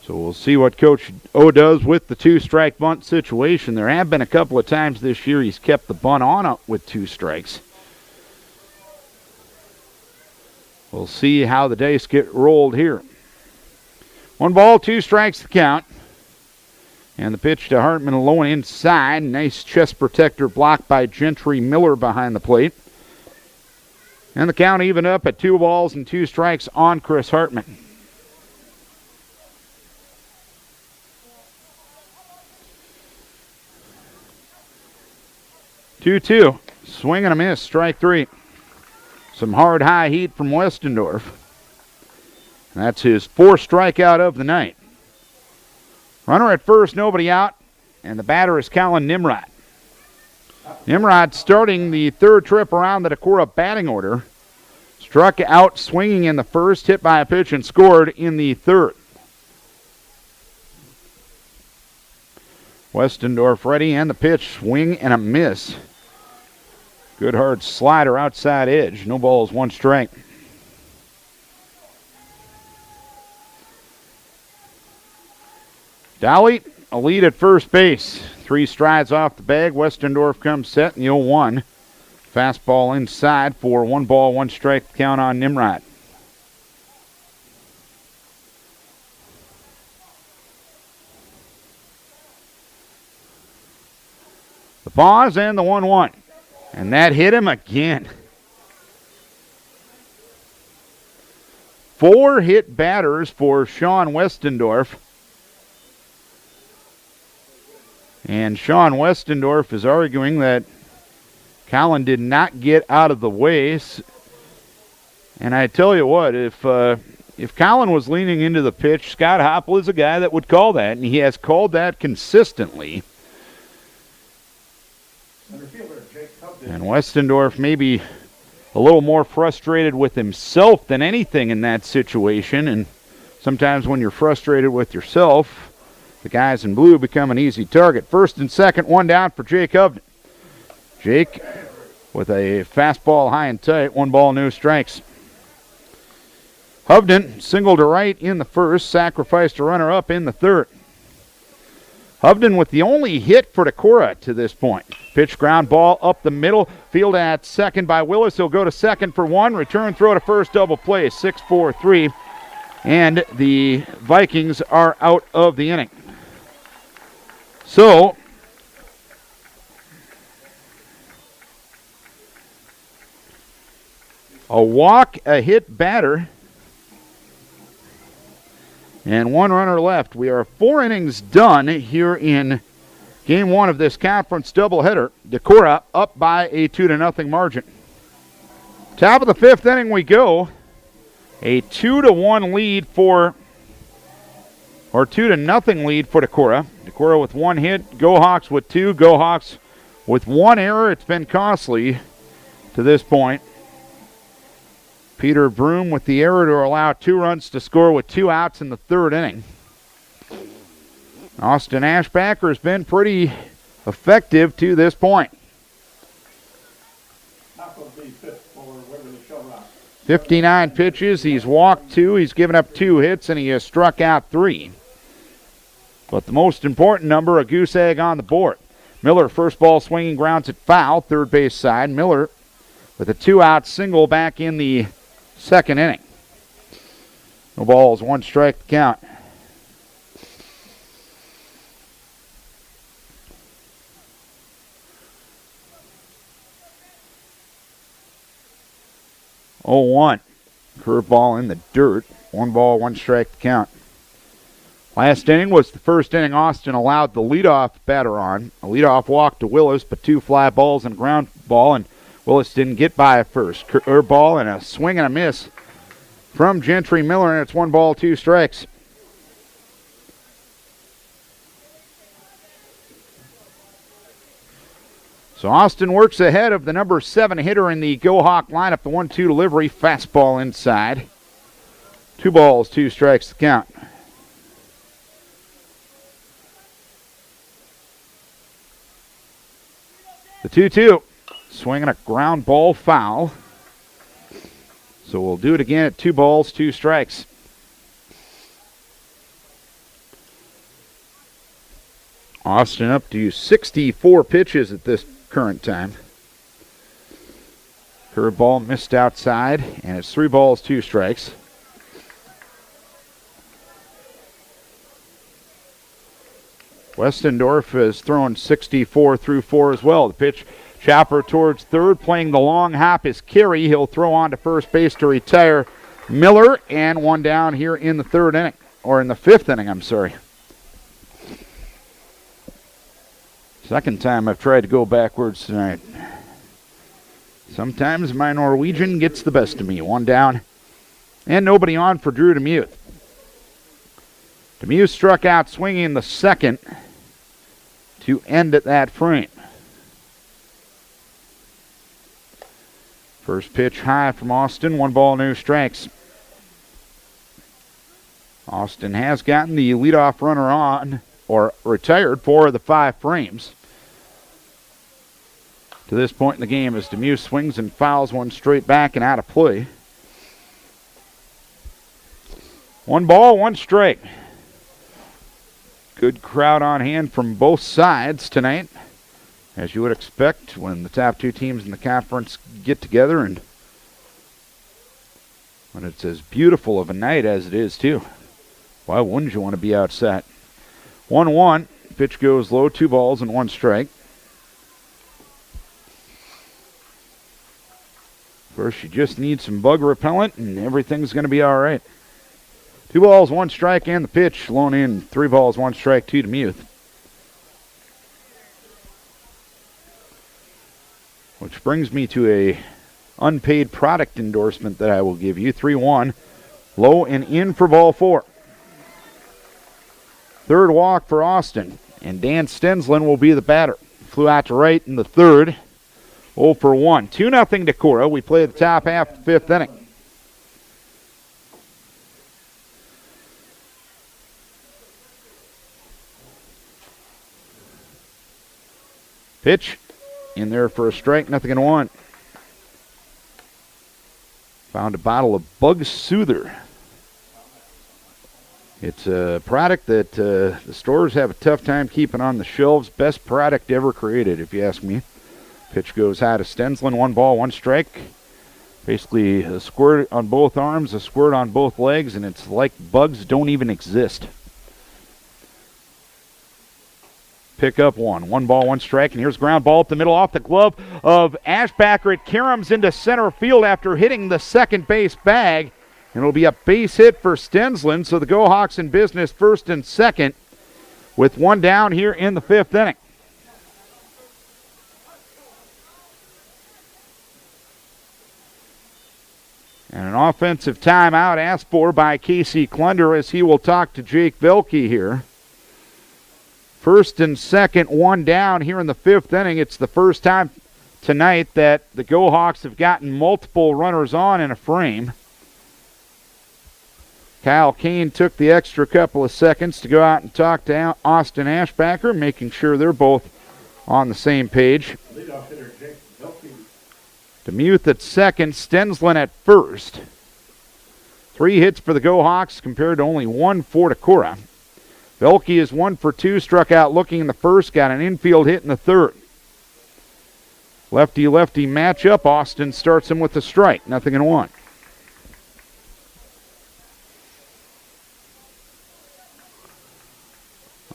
So we'll see what Coach O does with the 2-strike bunt situation. There have been a couple of times this year he's kept the bunt on up with 2 strikes. We'll see how the dice get rolled here. 1 ball, 2 strikes to count. And the pitch to Hartman low and inside. Nice chest protector blocked by Gentry Miller behind the plate. And the count even up at 2 balls and 2 strikes on Chris Hartman. Two, swing and a miss, strike 3. Some hard high heat from Westendorf. That's his 4th strikeout of the night. Runner at first, nobody out, and the batter is Colin Nimrod. Nimrod starting the 3rd trip around the Decorah batting order. Struck out swinging in the first, hit by a pitch, and scored in the 3rd. Westendorf ready, and the pitch, swing and a miss. Good hard slider outside edge. No balls, 1 strike. Dolly, a lead at first base. 3 strides off the bag. Westendorf comes set in the 0-1. Fastball inside for 1 ball, 1 strike count on Nimrod. The pause and the 1-1. And that hit him again. 4 hit batters for Sean Westendorf. And Sean Westendorf is arguing that Colin did not get out of the way. And I tell you what, if Colin was leaning into the pitch, Scott Hopple is a guy that would call that, and he has called that consistently. And Westendorf maybe a little more frustrated with himself than anything in that situation. And sometimes when you're frustrated with yourself, the guys in blue become an easy target. 1st and 2nd, 1 down for Jake Hovden. Jake with a fastball high and tight, 1 ball, no strikes. Hovden singled to right in the 1st, sacrificed a runner up in the 3rd. Hovden with the only hit for Decorah to this point. Pitch ground ball up the middle. Field at second by Willis. He'll go to second for 1. Return throw to first, double play. 6-4-3. And the Vikings are out of the inning. So, a walk, a hit batter, and 1 runner left. We are 4 innings done here in Game 1 of this conference doubleheader. Decorah up by a 2-0 margin. Top of the 5th inning we go. A 2-1 lead for, or 2-0 lead for Decorah. Decorah with 1 hit, Go Hawks with 2, Go Hawks with 1 error. It's been costly to this point. Peter Broom with the error to allow 2 runs to score with 2 outs in the 3rd inning. Austin Ashbacker has been pretty effective to this point. Top of the 5th for Waverly Shell Rock. 59 pitches. He's walked 2. He's given up 2 hits, and he has struck out 3. But the most important number, a goose egg on the board. Miller, first ball swinging, grounds it foul, third base side. Miller with a 2-out single back in the second inning. No balls, 1 strike to count. Oh, 1. Curveball in the dirt. 1 ball, 1 strike to count. Last inning was the first inning Austin allowed the leadoff batter on. A leadoff walk to Willis, but 2 fly balls and a ground ball, and Willis didn't get by at first. Curveball and a swing and a miss from Gentry Miller, and it's 1 ball, 2 strikes. So Austin works ahead of the number 7 hitter in the Go Hawk lineup. The 1-2 delivery, fastball inside. 2 balls, 2 strikes to count. The 2-2, swinging a ground ball foul. So we'll do it again at 2 balls, 2 strikes. Austin up to 64 pitches at this current time. Curveball missed outside, and it's 3 balls, 2 strikes. Westendorf has thrown 64 through 4 as well. The pitch, chopper towards third, playing the long hop is Carey. He'll throw on to first base to retire Miller, and 1 down here in the 3rd inning, or in the 5th inning, I'm sorry. Second time I've tried to go backwards tonight. Sometimes my Norwegian gets the best of me. 1 down, and nobody on for Drew DeMuth. DeMuth struck out swinging in the 2nd to end at that frame. First pitch high from Austin, 1 ball, no strikes. Austin has gotten the leadoff runner on, or retired 4 of the 5 frames. To this point in the game as DeMuth swings and fouls 1 straight back and out of play. 1 ball, 1 strike. Good crowd on hand from both sides tonight, as you would expect when the top 2 teams in the conference get together, and when it's as beautiful of a night as it is too. Why wouldn't you want to be outside? 1-1, pitch goes low, 2 balls and 1 strike. First, you just need some bug repellent, and everything's going to be all right. 2 balls, 1 strike, and the pitch. Lone in, 3 balls, 1 strike, 2 DeMuth. Which brings me to a unpaid product endorsement that I will give you. 3-1, low and in for ball 4. 3rd walk for Austin, and Dan Stensland will be the batter. Flew out to right in the 3rd. 0 for 1. 2-0 Decorah. We play the top half of the 5th inning. Pitch in there for a strike, 0-1. Found a bottle of Bug Soother. It's a product that the stores have a tough time keeping on the shelves. Best product ever created, if you ask me. Pitch goes high to Stensland, 1 ball, 1 strike. Basically a squirt on both arms, a squirt on both legs, and it's like bugs don't even exist. Pick up 1 ball, 1 strike, and here's ground ball up the middle off the glove of Ashbacker. It caroms into center field after hitting the second base bag, and it'll be a base hit for Stensland. So the Go Hawks in business 1st and 2nd with 1 down here in the 5th inning. And an offensive timeout asked for by Casey Klunder as he will talk to Jake Velke here. 1st and 2nd, 1 down here in the 5th inning. It's the first time tonight that the Go Hawks have gotten multiple runners on in a frame. Kyle Kane took the extra couple of seconds to go out and talk to Austin Ashbacker, making sure they're both on the same page. Leadoff hitter Jake Velke. Demuth at second, Stensland at first. 3 hits for the Go-Hawks compared to only 1 for Decorah. Velke is 1 for 2, struck out looking in the first, got an infield hit in the third. Lefty-lefty matchup. Austin starts him with a strike, 0-1.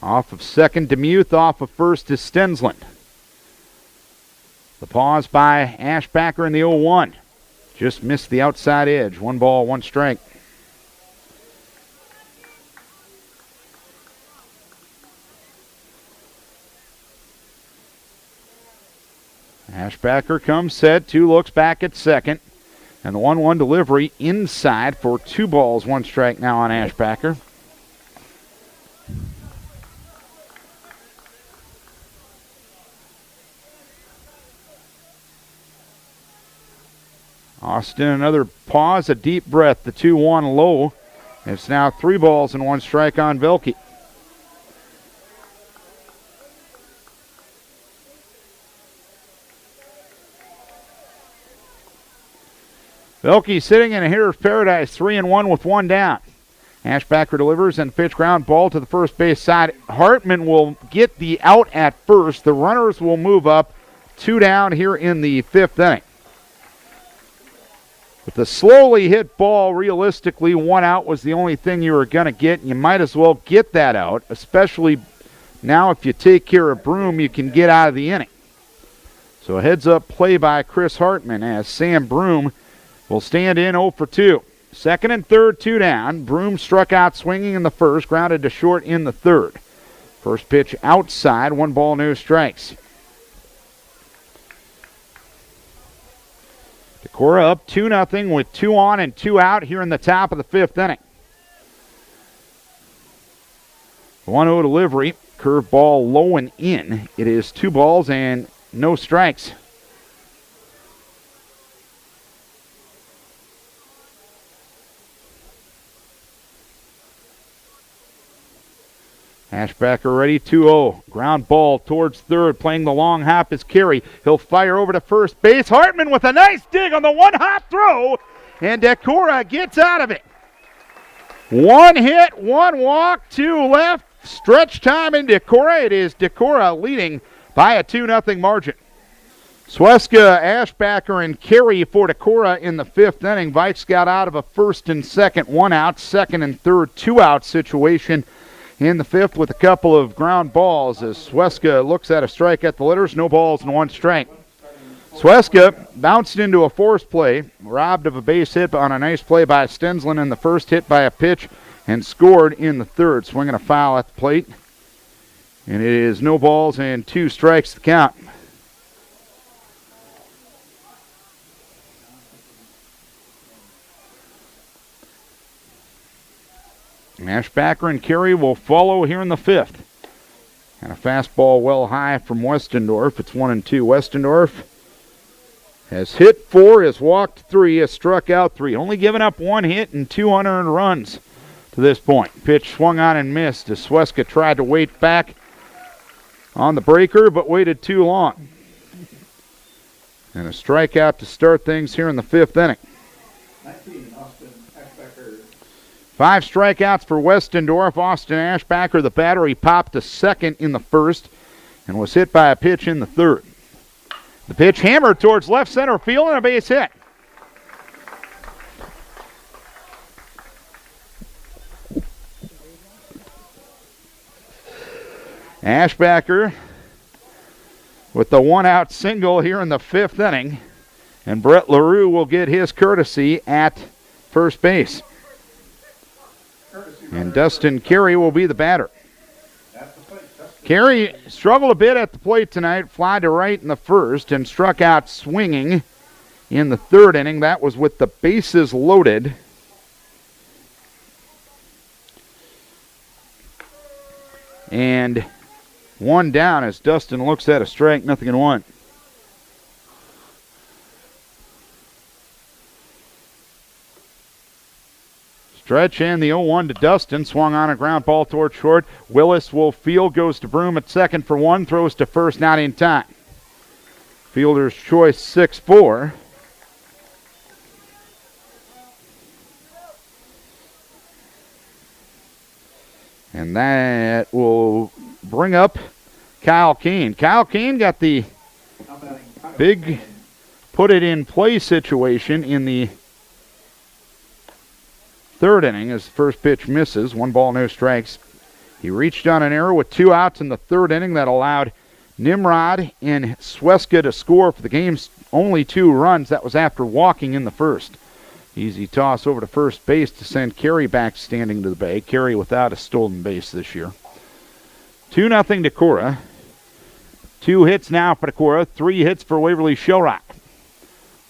Off of second, Demuth. Off of first is Stensland. The pause by Ashbacker in the 0-1. Just missed the outside edge. 1 ball, 1 strike. Ashbacker comes set, 2 looks back at second. And the 1-1 delivery inside for 2 balls, 1 strike now on Ashbacker. Austin, another pause, a deep breath. The 2-1 low. It's now 3 balls and 1 strike on Velke. Velke sitting in a hitter's paradise, 3-1 with 1 down. Ashbacker delivers and pitch ground ball to the first base side. Hartman will get the out at first. The runners will move up, 2 down here in the 5th inning. With the slowly hit ball, realistically, 1 out was the only thing you were going to get. And you might as well get that out, especially now if you take care of Broom, you can get out of the inning. So a heads-up play by Chris Hartman as Sam Broom will stand in 0 for 2. Second and third, 2 down. Broom struck out swinging in the first, grounded to short in the third. First pitch outside, 1 ball, no strikes. Decorah up 2-0 with 2 on and 2 out here in the top of the 5th inning. 1-0 delivery, curveball low and in. It is 2 balls and no strikes. Ashbacker ready, 2-0. Ground ball towards third, playing the long hop is Carey. He'll fire over to first base. Hartman with a nice dig on the 1-hop throw, and Decorah gets out of it. 1 hit, 1 walk, 2 left. Stretch time in Decorah. It is Decorah leading by a 2-0 margin. Sweska, Ashbacker, and Carey for Decorah in the 5th inning. Vikes got out of a first and second, 1 out, second and third, 2 out situation in the 5th with a couple of ground balls as Sweska looks at a strike at the letters. No balls and 1 strike. Sweska bounced into a force play, robbed of a base hit on a nice play by Stensland in the first, hit by a pitch, and scored in the third. Swinging a foul at the plate. And it is no balls and 2 strikes to count. Ashbacker and Carey will follow here in the 5th. And a fastball well high from Westendorf. It's 1-2. Westendorf has hit 4, has walked 3, has struck out 3. Only given up 1 hit and 2 unearned runs to this point. Pitch swung on and missed as Sweska tried to wait back on the breaker, but waited too long. And a strikeout to start things here in the 5th inning. 19, Austin Ashbacker. 5 strikeouts for Westendorf. Austin Ashbacker, the batter, he popped to second in the first and was hit by a pitch in the third. The pitch hammered towards left center field and a base hit. Ashbacker with the 1-out single here in the 5th inning, and Brett LaRue will get his courtesy at first base. And Dustin Carey will be the batter. Carey struggled a bit at the plate tonight, fly to right in the first, and struck out swinging in the 3rd inning. That was with the bases loaded. And 1 down as Dustin looks at a strike, 0-1. Stretch and the 0-1 to Dustin. Swung on a ground ball toward short. Willis will field, goes to Broom at second for 1, throws to first, not in time. Fielder's choice 6-4. And that will bring up Kyle Kane. Kyle Kane got the big put-it-in-play situation in the third inning as the first pitch misses. 1 ball, no strikes. He reached on an error with 2 outs in the third inning that allowed Nimrod and Sweska to score for the game's only 2 runs. That was after walking in the first. Easy toss over to first base to send Carey back standing to the bag. Carey without a stolen base this year. 2-0 Decorah. 2 hits now for Decorah. 3 hits for Waverly Shell Rock.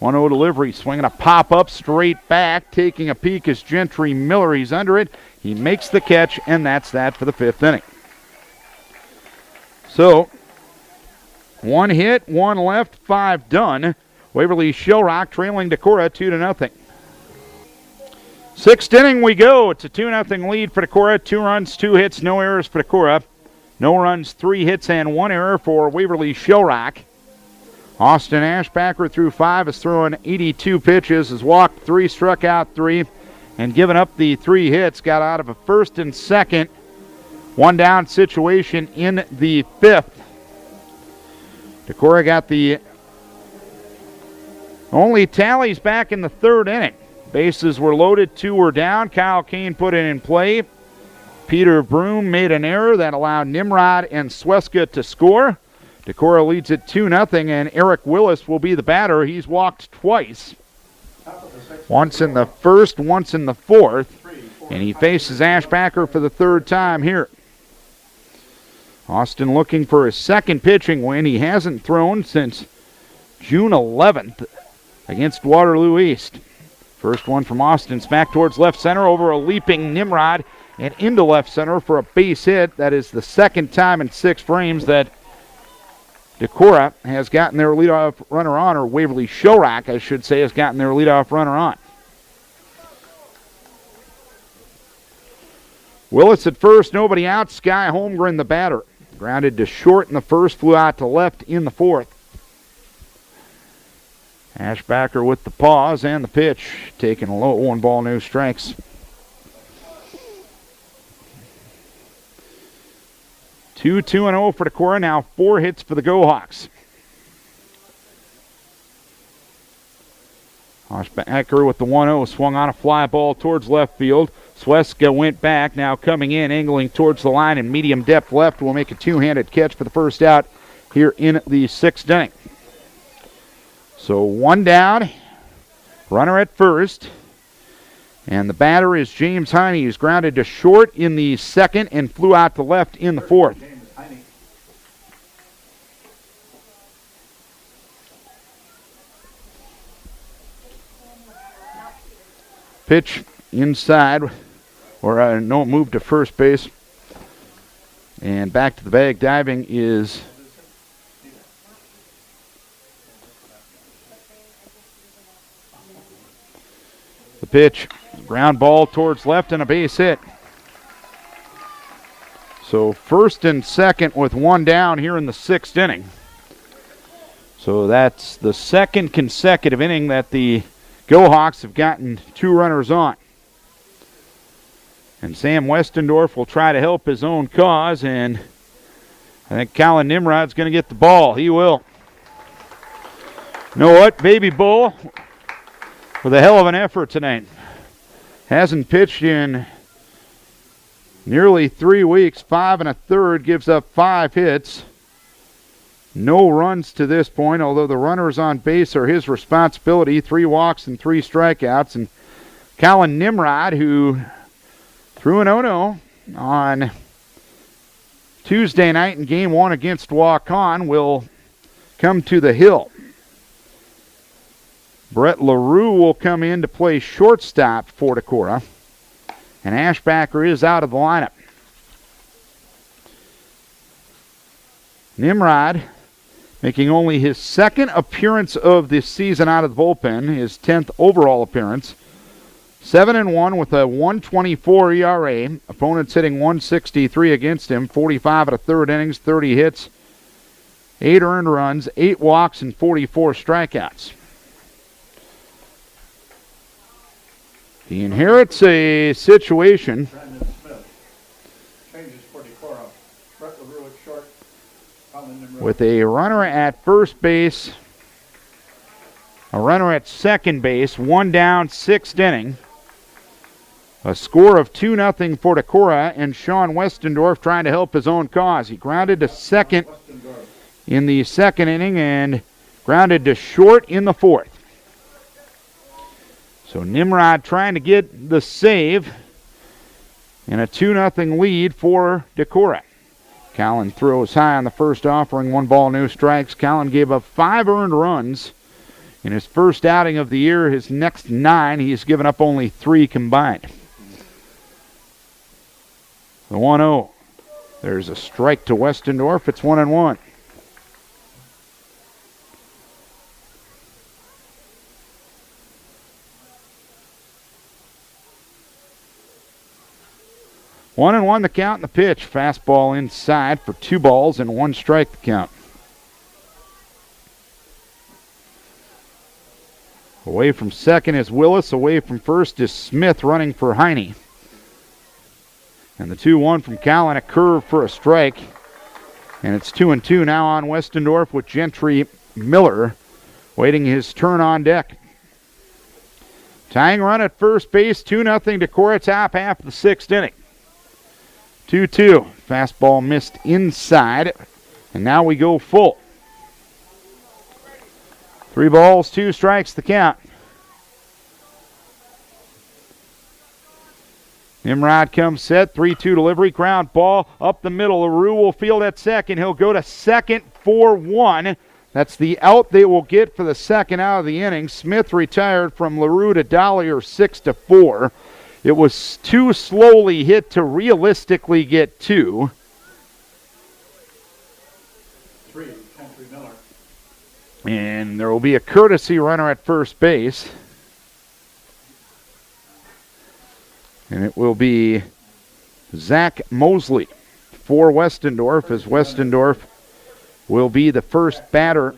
1-0 delivery, swinging a pop-up straight back, taking a peek as Gentry Miller. He's under it. He makes the catch, and that's that for the 5th inning. So, 1 hit, 1 left, 5 done. Waverly Shell Rock trailing Decorah 2-0. 6th inning we go. It's a 2-0 lead for Decorah. 2 runs, 2 hits, no errors for Decorah. No runs, 3 hits, and 1 error for Waverly Shell Rock. Austin Ashbacker threw 5, has thrown 82 pitches, has walked 3, struck out 3, and given up the 3 hits. Got out of a first and second, 1 down situation in the 5th. Decorah got the only tallies back in the 3rd inning. Bases were loaded, 2 were down. Kyle Kane put it in play. Peter Broom made an error that allowed Nimrod and Sweska to score. Decorah leads it 2-0, and Eric Willis will be the batter. He's walked twice. Once in the 1st, once in the 4th. And he faces Ashbacker for the 3rd time here. Austin looking for his 2nd pitching win. He hasn't thrown since June 11th against Waterloo East. First one from Austin, back towards left center over a leaping Nimrod and into left center for a base hit. That is the 2nd time in 6 frames that Decorah has gotten their leadoff runner on, or Waverly Shell Rock, I should say, has gotten their leadoff runner on. Willis at first, nobody out. Sky Holmgren, the batter. Grounded to short in the 1st, flew out to left in the 4th. Ashbacker with the pause and the pitch, taking a low. 1 ball, no strikes. 2-0 for Decorah, now 4 hits for the Go-Hawks. Ashbacker with the 1-0, swung on a fly ball towards left field. Sweska went back, now coming in, angling towards the line in medium depth left. Will make a 2-handed catch for the first out here in the 6th inning. So 1 down, runner at first. And the batter is James Heine. He's grounded to short in the 2nd and flew out to left in the 4th. Pitch inside, or no, move to first base. And back to the bag diving is the pitch. Ground ball towards left and a base hit. So 1st and 2nd with 1 down here in the 6th inning. So that's the 2nd consecutive inning that the Go-Hawks have gotten 2 runners on. And Sam Westendorf will try to help his own cause, and I think Colin Nimrod's going to get the ball. He will. You know what? Baby Bull with a hell of an effort tonight. Hasn't pitched in nearly 3 weeks. 5 1/3, gives up 5 hits. No runs to this point, although the runners on base are his responsibility. 3 walks and 3 strikeouts. And Colin Nimrod, who threw an 0-0 on Tuesday night in Game 1 against Waukon, will come to the hill. Brett LaRue will come in to play shortstop for Decorah. And Ashbacker is out of the lineup. Nimrod making only his 2nd appearance of this season out of the bullpen, his 10th overall appearance. 7-1 with a 1.24 ERA. Opponents hitting 163 against him. 45 1/3 innings, 30 hits, 8 earned runs, 8 walks, and 44 strikeouts. He inherits a situation Changes for Decorah. Brett LaRue at short. Colin Nimrod. With a runner at first base, a runner at second base, one down, sixth inning. A score of 2-0 for Decorah, and Sean Westendorf trying to help his own cause. He grounded to second in the second inning and grounded to short in the fourth. So Nimrod trying to get the save, and a 2-0 lead for Decorah. Callan throws high on the first offering, 1 ball, no strikes. Callan gave up 5 earned runs in his first outing of the year. His next 9, he's given up only 3 combined. The 1-0. There's a strike to Westendorf. It's 1-1. One and one the count and the pitch. Fastball inside for 2 balls and 1 strike the count. Away from second is Willis. Away from first is Smith running for Heine. And the 2-1 from Callan, a curve for a strike. And it's 2-2 now on Westendorf with Gentry Miller waiting his turn on deck. Tying run at first base, 2-0 Decorah, top half of the 6th inning. 2-2. Fastball missed inside. And now we go full. 3 balls, 2 strikes the count. Nimrod comes set, 3-2 delivery, ground ball up the middle. LaRue will field at second. He'll go to second for 1. That's the out they will get for the second out of the inning. Smith retired from LaRue to Dollier 6-4. It was too slowly hit to realistically get 2. 3, Gentry Miller. And there will be a courtesy runner at first base. And it will be Zach Mosley for Westendorf, as Westendorf will be the first batter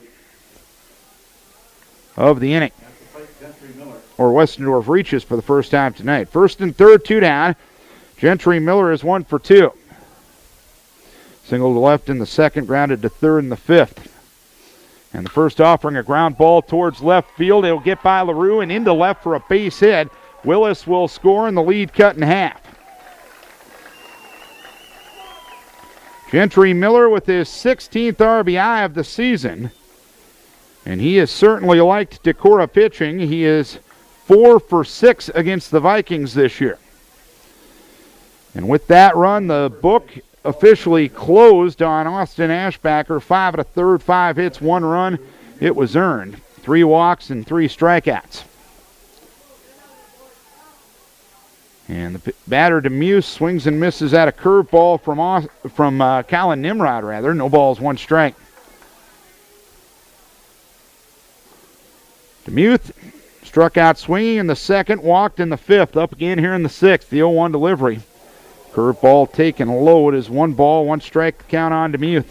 of the inning. Or Westendorf reaches for the first time tonight. First and third, 2 down. Gentry Miller is 1 for 2. Single to left in the second, grounded to third in the 5th. And the first offering a ground ball towards left field. It'll get by LaRue and into left for a base hit. Willis will score and the lead cut in half. Gentry Miller with his 16th RBI of the season. And he has certainly liked Decorah pitching. He is 4 for 6 against the Vikings this year. And with that run, the book officially closed on Austin Ashbacker. 5 1/3, 5 hits, 1 run. It was earned. 3 walks and 3 strikeouts. And the batter DeMuse swings and misses at a curveball from Colin Nimrod, rather. No balls, 1 strike. DeMuth struck out swinging in the second, walked in the 5th, up again here in the 6th. The 0-1 delivery. Curveball taken low. It is 1 ball, 1 strike count on DeMuth.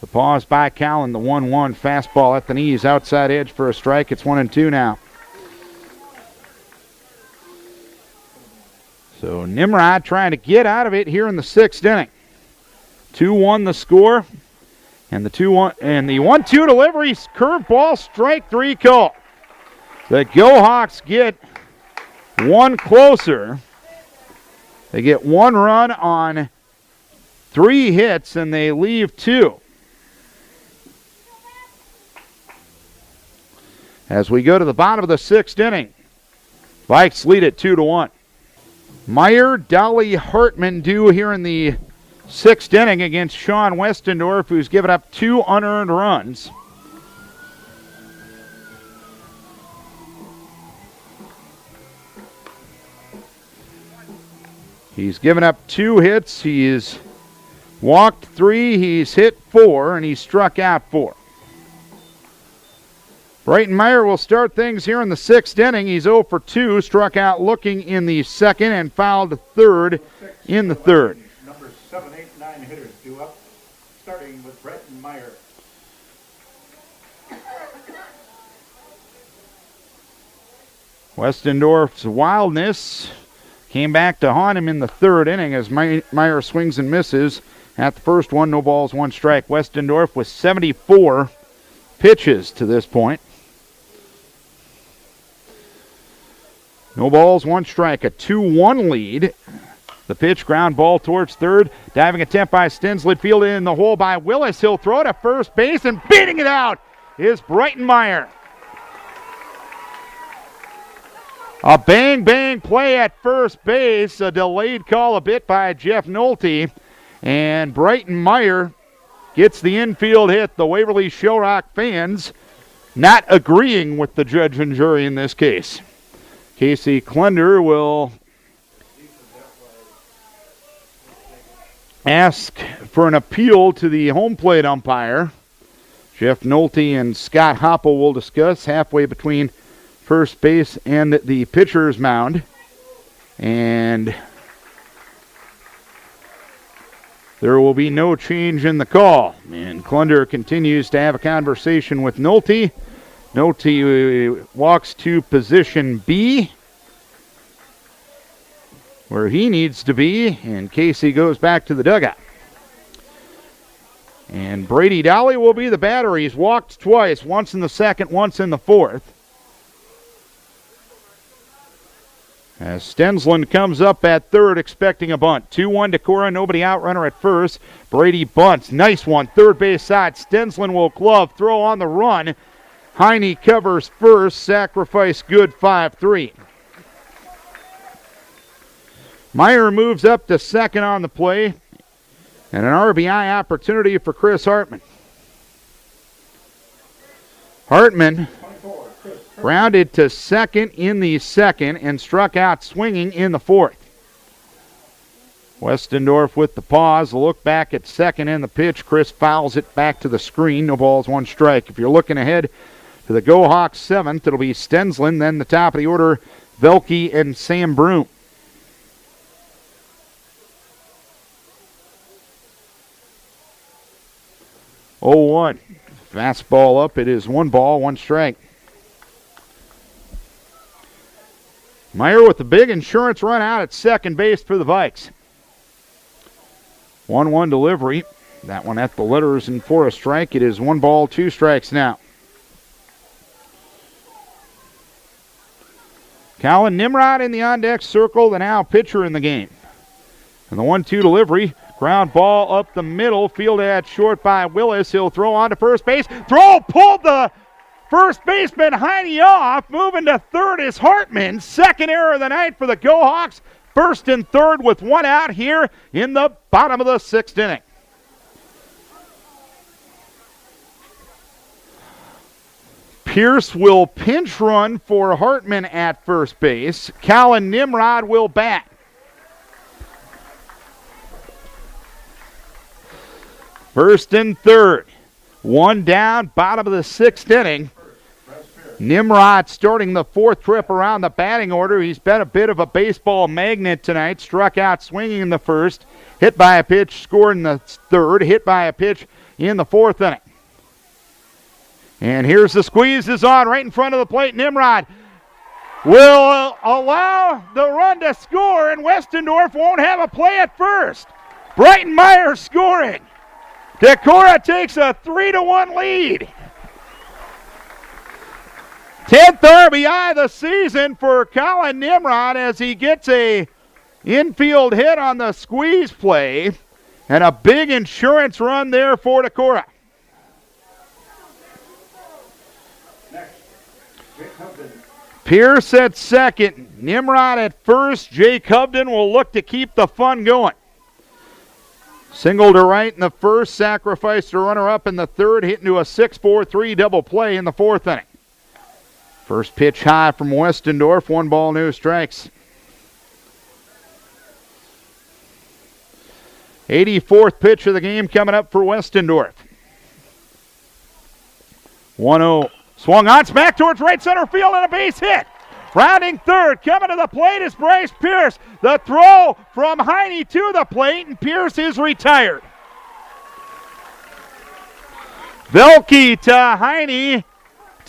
The pause by Callan, the 1-1 fastball at the knees, outside edge for a strike. It's 1-2 now. So Nimrod trying to get out of it here in the 6th inning. 2-1 the score. And the 2-1 and the 1-2 delivery, curveball, strike 3 call. The Go-Hawks get 1 closer. They get 1 run on 3 hits and they leave 2. As we go to the bottom of the 6th inning, Vikes lead it 2-1. Meyer, Dolly, Hartman due here in the 6th inning against Sean Westendorf, who's given up 2 unearned runs. He's given up 2 hits. He's walked 3, he's hit 4, and he's struck out 4. Brayton Meyer will start things here in the 6th inning. He's 0 for 2, struck out looking in the 2nd and fouled to 3rd in the 3rd. Numbers 7, 8, 9 hitters due up, starting with Brayton Meyer. Westendorf's wildness came back to haunt him in the third inning as Meyer swings and misses at the first one. No balls, one strike. Westendorf with 74 pitches to this point. No balls, one strike. A 2-1 lead. The pitch, ground ball towards third. Diving attempt by Stensland, fielded in the hole by Willis. He'll throw to first base, and beating it out is Breitenmeyer. A bang play at first base. A delayed call a bit by Jeff Nolte. And Breitenmeyer gets the infield hit. The Waverly Shell Rock fans not agreeing with the judge and jury in this case. Casey Klender will ask for an appeal to the home plate umpire. Jeff Nolte and Scott Hoppel will discuss halfway between first base and the pitcher's mound. And there will be no change in the call. And Klender continues to have a conversation with Nolte. Nolte walks to position B, where he needs to be, and Casey goes back to the dugout. And Brady Dolly will be the batter. He's walked twice, once in the second, once in the fourth. As Stensland comes up at third, expecting a bunt. 2-1 Decorah, nobody out, runner at first. Brady bunts, nice one, third base side. Stensland will glove, throw on the run. Heine covers first, sacrifice good, 5-3. Meyer moves up to second on the play, and an RBI opportunity for Chris Hartman. Hartman grounded to second in the second and struck out swinging in the fourth. Westendorf with the pause, a look back at second and the pitch. Chris fouls it back to the screen. No balls, one strike. If you're looking ahead to the Go Hawks seventh, it'll be Stensland, then the top of the order, Velke and Sam Broom. Oh, 1. Fastball up. It is 1 ball, 1 strike. Meyer with the big insurance run out at second base for the Vikes. 1-1 delivery. That one at the letters and for a strike. It is 1 ball, 2 strikes now. Colin Nimrod in the on-deck circle, the now pitcher in the game. And the 1-2 delivery. Ground ball up the middle, fielded at short by Willis. He'll throw on to first base. Throw pulled the first baseman Heine off. Moving to third is Hartman. Second error of the night for the Go Hawks. First and third with 1 out here in the bottom of the 6th inning. Pierce will pinch run for Hartman at first base. Colin Nimrod will bat. First and third. 1 down, bottom of the 6th inning. Nimrod starting the 4th trip around the batting order. He's been a bit of a baseball magnet tonight. Struck out swinging in the first. Hit by a pitch, scored in the third. Hit by a pitch in the 4th inning. And here's the squeeze is on right in front of the plate. Nimrod will allow the run to score, and Westendorf won't have a play at first. Breitenmeyer scoring. Decorah takes a 3-1 lead. 10th RBI of the season for Colin Nimrod as he gets a infield hit on the squeeze play, and a big insurance run there for Decorah. Pierce at second, Nimrod at first. Jake Hubden will look to keep the fun going. Single to right in the first, sacrificed a runner up in the third, hit into a 6-4-3 double play in the 4th inning. First pitch high from Westendorf, 1 ball, no strikes. 84th pitch of the game coming up for Westendorf. 1-0. Swung on, smack towards right center field and a base hit. Rounding third, coming to the plate is Bryce Pierce. The throw from Heine to the plate, and Pierce is retired. Velke to Heine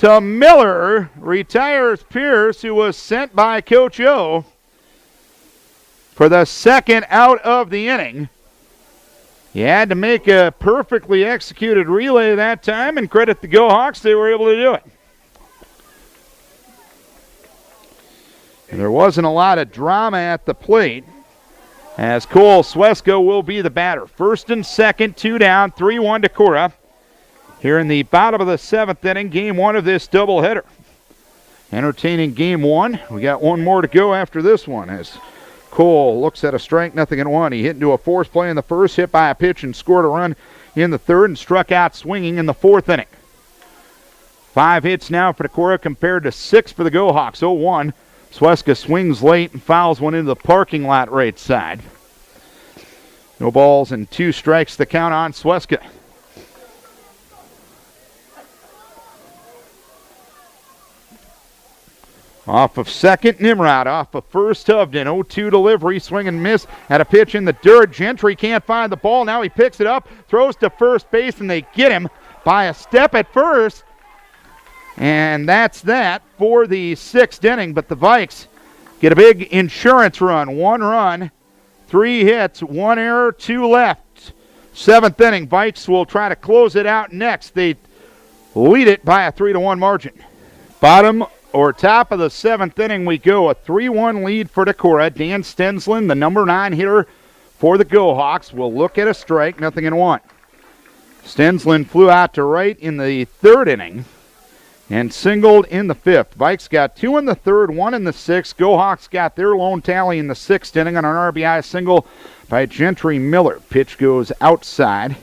to Miller. Retires Pierce, who was sent by Coach O for the second out of the inning. He had to make a perfectly executed relay that time, and credit the Go Hawks, they were able to do it. And there wasn't a lot of drama at the plate, as Cole Swesko will be the batter. First and second, 2 down, 3-1 Decorah. Here in the bottom of the 7th inning, game 1 of this doubleheader. Entertaining game 1. We got one more to go after this one, as Cole looks at a strike, 0-1. He hit into a force play in the first, hit by a pitch, and scored a run in the third, and struck out swinging in the 4th inning. 5 hits now for Decorah compared to 6 for the Go Hawks. 0-1. Sweska swings late and fouls one into the parking lot right side. No balls and 2 strikes to count on Sweska. Off of second, Nimrod. Off of first, Hovden. 0-2 delivery. Swing and miss at a pitch in the dirt. Gentry can't find the ball. Now he picks it up, throws to first base, and they get him by a step at first. And that's that for the 6th inning. But the Vikes get a big insurance run. 1 run, 3 hits, 1 error, 2 left. 7th inning, Vikes will try to close it out next. They lead it by a 3-1 margin. Bottom or top of the 7th inning we go. A 3-1 lead for Decorah. Dan Stensland, the number 9 hitter for the Go Hawks, will look at a strike, 0-1. Stensland flew out to right in the 3rd inning and singled in the 5th. Vikes got 2 in the 3rd, 1 in the 6th. Go Hawks got their lone tally in the 6th inning on an RBI single by Gentry Miller. Pitch goes outside.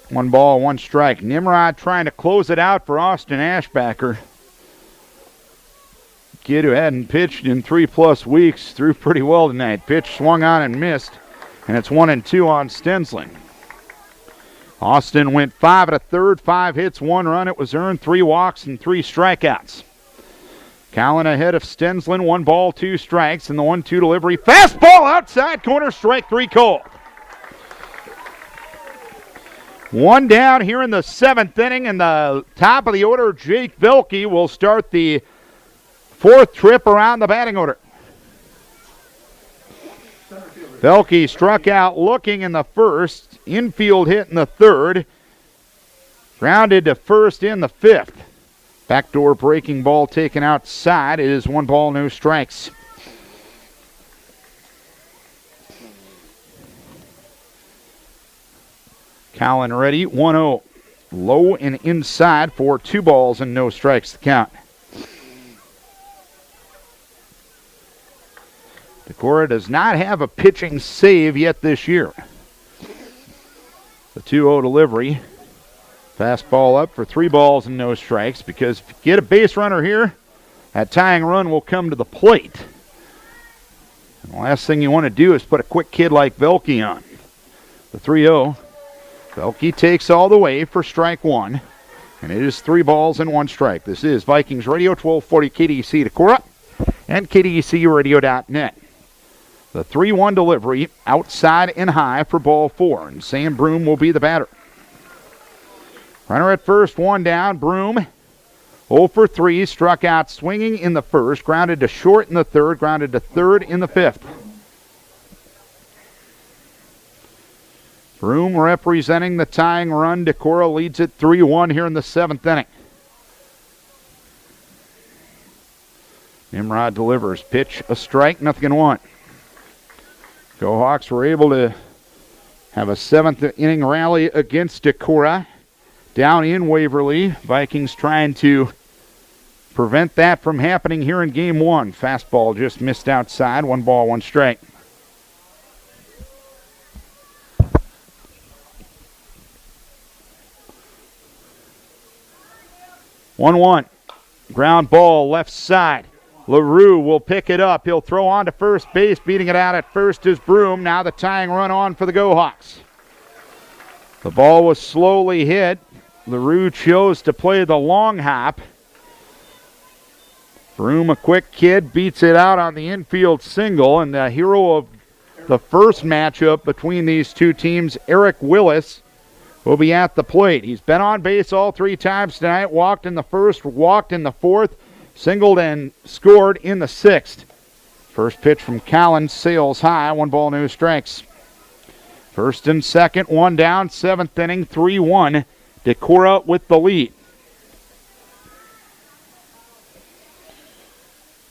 1 ball, 1 strike. Nimrod trying to close it out for Austin Ashbacker. Kid who hadn't pitched in 3+ weeks threw pretty well tonight. Pitch swung on and missed, and it's 1-2 on Stensland. Austin went 5 1/3, 5 hits, 1 run. It was earned, 3 walks and 3 strikeouts. Collin ahead of Stensland, 1 ball, 2 strikes, and the 1-2 delivery. Fastball outside corner, strike 3 called. 1 down here in the 7th inning, and the top of the order, Jake Velke, will start the 4th trip around the batting order. Velke struck out looking in the 1st. Infield hit in the 3rd. Grounded to first in the 5th. Backdoor breaking ball taken outside. It is 1 ball, no strikes. Collin ready, 1-0. Low and inside for 2 balls and no strikes to count. Decorah does not have a pitching save yet this year. The 2-0 delivery. Fastball up for 3 balls and no strikes, because if you get a base runner here, that tying run will come to the plate. And the last thing you want to do is put a quick kid like Velke on. The 3-0. Velke takes all the way for strike 1, and it is 3 balls and 1 strike. This is Vikings Radio, 1240 KDEC Decorah and KDECradio.net. The 3-1 delivery outside and high for ball 4, and Sam Broom will be the batter. Runner at first, 1 down. Broom 0 for 3, struck out swinging in the 1st, grounded to short in the 3rd, grounded to 3rd in the 5th. Broom representing the tying run. Decorah leads it 3-1 here in the 7th inning. Nimrod delivers. Pitch, a strike, 0-1. Go Hawks were able to have a 7th inning rally against Decorah down in Waverly. Vikings trying to prevent that from happening here in game 1. Fastball just missed outside. 1 ball, 1 strike. One. Ground ball left side. LaRue will pick it up. He'll throw on to first base. Beating it out at first is Broom. Now the tying run on for the Go Hawks. The ball was slowly hit. LaRue chose to play the long hop. Broom, a quick kid, beats it out on the infield single. And the hero of the first matchup between these two teams, Eric Willis, will be at the plate. He's been on base all 3 times tonight. Walked in the first, walked in the fourth, singled and scored in the 6th. First pitch from Collins sails high. 1 ball, no strikes. First and second, 1 down. 7th inning, 3-1. Decorah with the lead.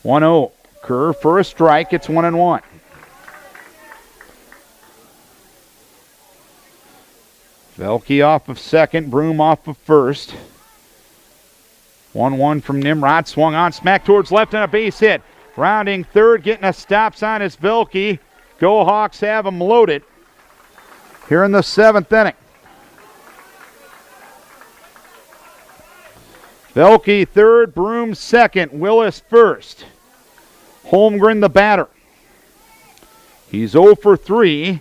1-0. Curve for a strike. It's 1-1. Velke off of second. Broom off of first. 1-1 from Nimrod. Swung on, smack towards left on a base hit. Rounding third, getting a stop sign is Velke. Go Hawks have him loaded here in the 7th inning. Velke third, Broom second, Willis first. Holmgren the batter. He's 0 for 3.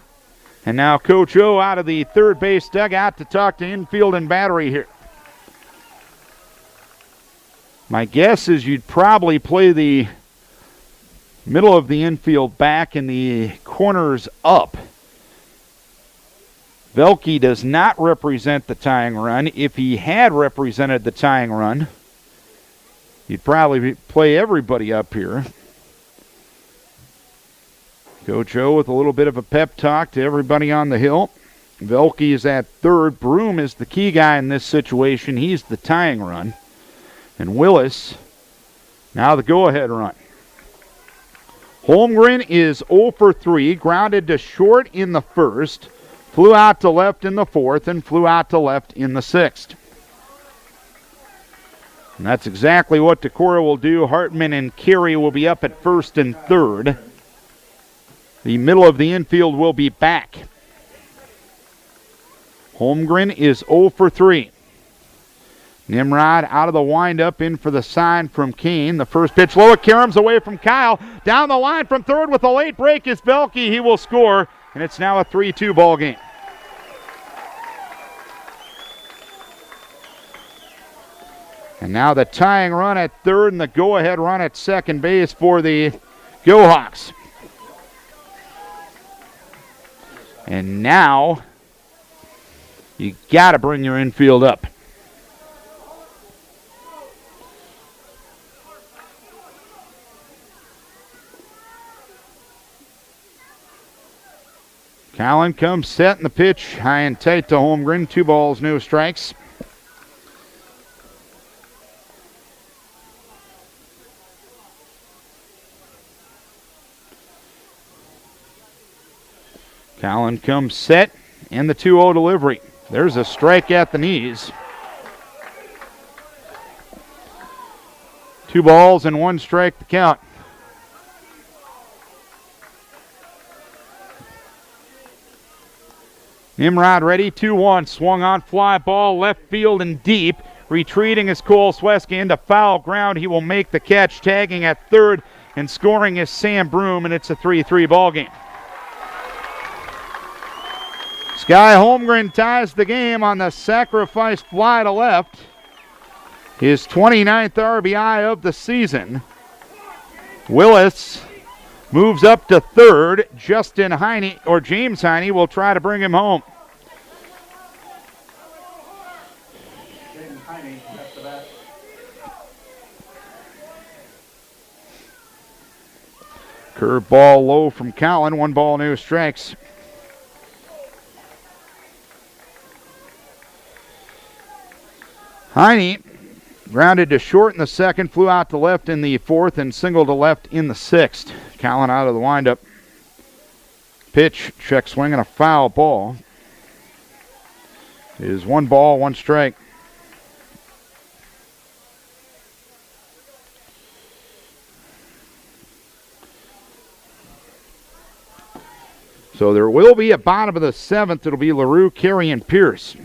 And now Coach O out of the third base dugout to talk to infield and battery here. My guess is you'd probably play the middle of the infield back and the corners up. Velke does not represent the tying run. If he had represented the tying run, you'd probably play everybody up here. Coach O with a little bit of a pep talk to everybody on the hill. Velke is at third. Broom is the key guy in this situation. He's the tying run. And Willis, now the go-ahead run. Holmgren is 0 for 3, grounded to short in the first, flew out to left in the fourth, and flew out to left in the 6th. And that's exactly what Decorah will do. Hartman and Carey will be up at first and third. The middle of the infield will be back. Holmgren is 0 for 3. Nimrod out of the windup, in for the sign from Kane. The first pitch low, it caroms away from Kyle. Down the line from third with a late break is Velke. He will score, and it's now a 3-2 ball game. And now the tying run at third and the go-ahead run at second base for the Go Hawks. And now you got to bring your infield up. Collin comes set in the pitch, high and tight to Holmgren. 2 balls, no strikes. Collin comes set, and the 2-0 delivery. There's a strike at the knees. 2 balls and 1 strike to count. Nimrod ready, 2-1, swung on, fly ball, left field and deep. Retreating is Cole Sweska into foul ground. He will make the catch, tagging at third, and scoring is Sam Broom, and it's a 3-3 ball game. Sky Holmgren ties the game on the sacrifice fly to left. His 29th RBI of the season. Willis moves up to third. Justin Heine, or James Heine, will try to bring him home. James Heine, that's the bat. Curve ball low from Collin. 1 ball, no strikes. Heine grounded to short in the second, flew out to left in the fourth, and singled to left in the 6th. Collin out of the windup. Pitch, check swing, and a foul ball. It is 1 ball, 1 strike. So there will be a bottom of the 7th. It'll be LaRue, Carey, and Pierce.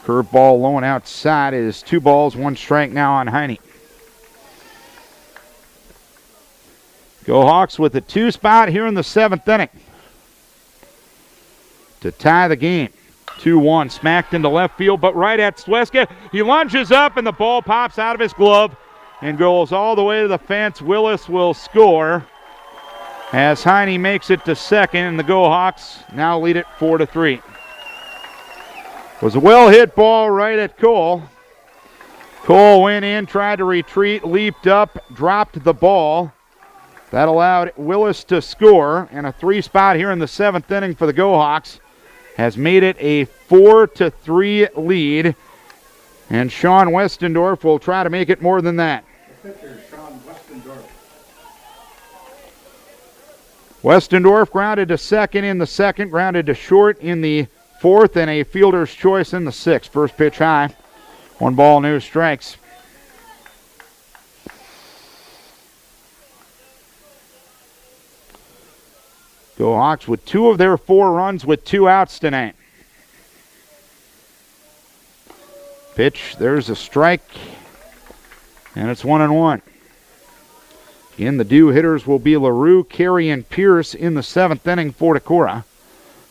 Curveball low and outside. It is 2 balls, 1 strike now on Heine. Go Hawks with a 2 spot here in the 7th inning to tie the game. 2-1, smacked into left field, but right at Sweska. He lunges up, and the ball pops out of his glove and goes all the way to the fence. Willis will score as Heine makes it to second, and the Go Hawks now lead it 4-3. Was a well-hit ball right at Cole. Cole went in, tried to retreat, leaped up, dropped the ball. That allowed Willis to score, and a 3 spot here in the 7th inning for the Go-Hawks has made it a 4-3 lead, and Sean Westendorf will try to make it more than that. The pitcher, Sean Westendorf. Westendorf grounded to second in the 2nd, grounded to short in the 4th, and a fielder's choice in the 6th. First pitch high. 1 ball, no strikes. Go Hawks with 2 of their 4 runs with 2 outs tonight. Pitch, there's a strike, and it's 1-1. Again, the due hitters will be LaRue, Carey, and Pierce in the 7th inning for Decorah.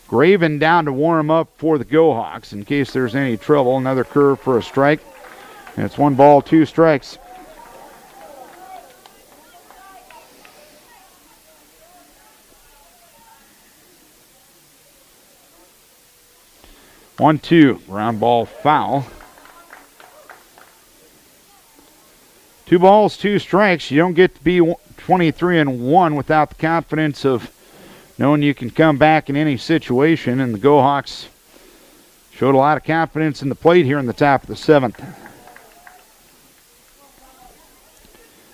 Graven down to warm up for the Go-Hawks in case there's any trouble. Another curve for a strike. And it's 1 ball, 2 strikes. One, 2, ground ball foul. 2 balls, 2 strikes. You don't get to be 23-1 without the confidence of knowing you can come back in any situation, and the Go-Hawks showed a lot of confidence in the plate here in the top of the 7th.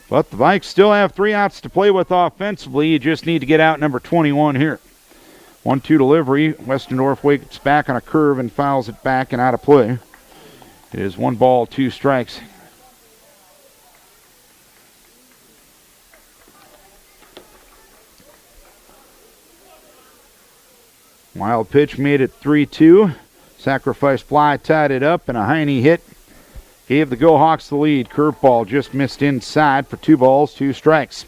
But the Vikes still have 3 outs to play with offensively. You just need to get out number 21 here. 1-2 delivery. Westendorf waits back on a curve and fouls it back and out of play. It is 1 ball, 2 strikes. Wild pitch made it 3-2. Sacrifice fly tied it up, and a Heine hit gave the Go-Hawks the lead. Curveball just missed inside for 2 balls, 2 strikes.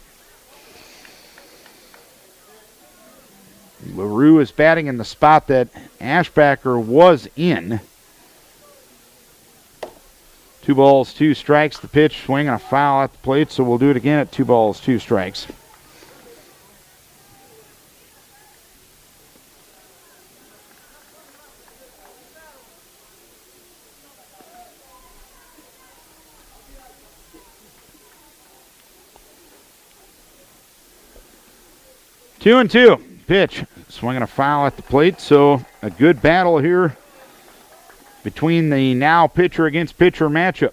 LaRue is batting in the spot that Ashbacker was in. 2 balls, 2 strikes. The pitch, swing and a foul at the plate, so we'll do it again at 2 balls, 2 strikes. Two and 2. Pitch. Swinging a foul at the plate. So a good battle here between the now pitcher against pitcher matchup.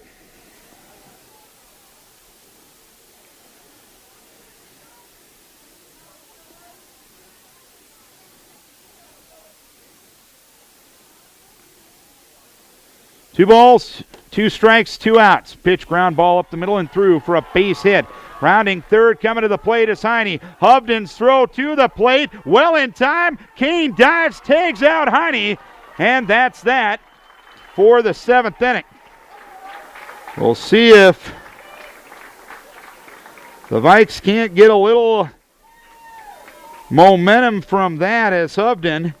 Two balls, 2 strikes, 2 outs. Pitch, ground ball up the middle and through for a base hit. Rounding third, coming to the plate is Heine. Hovden's throw to the plate, well in time. Kane dives, tags out Heine, and that's that for the 7th inning. We'll see if the Vikes can't get a little momentum from that as Hovden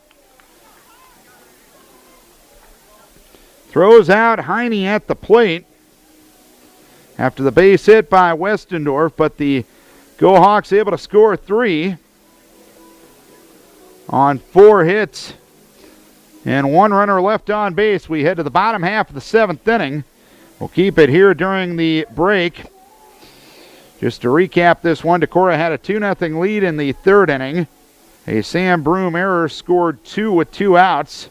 throws out Heine at the plate after the base hit by Westendorf, but the Go-Hawks able to score 3 on 4 hits and 1 runner left on base. We head to the bottom half of the 7th inning. We'll keep it here during the break. Just to recap this one, Decorah had a 2-0 lead in the 3rd inning. A Sam Broom error scored 2 with 2 outs.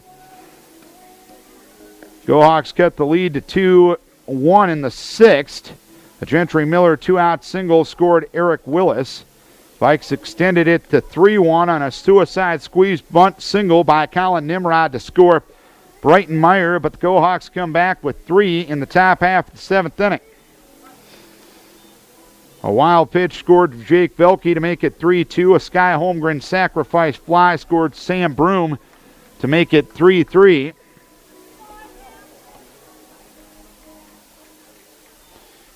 Go-Hawks cut the lead to 2-1 in the 6th. A Gentry Miller 2-out single scored Eric Willis. Vikes extended it to 3-1 on a suicide squeeze bunt single by Colin Nimrod to score Brighton Meyer, but the Go-Hawks come back with 3 in the top half of the 7th inning. A wild pitch scored Jake Velke to make it 3-2. A Sky Holmgren sacrifice fly scored Sam Broom to make it 3-3.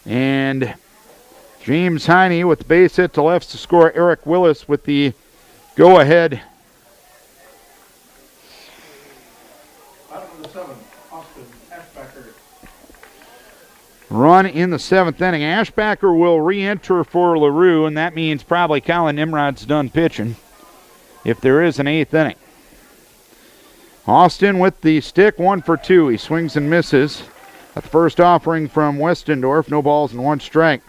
And James Heine with the base hit to left to score Eric Willis with the go-ahead. Bottom of the 7th, Austin Ashbacker. Run in the 7th inning. Ashbacker will re-enter for LaRue, and that means probably Colin Nimrod's done pitching if there is an 8th inning. Austin with the stick, 1 for 2. He swings and misses. At the first offering from Westendorf, no balls and 1 strike.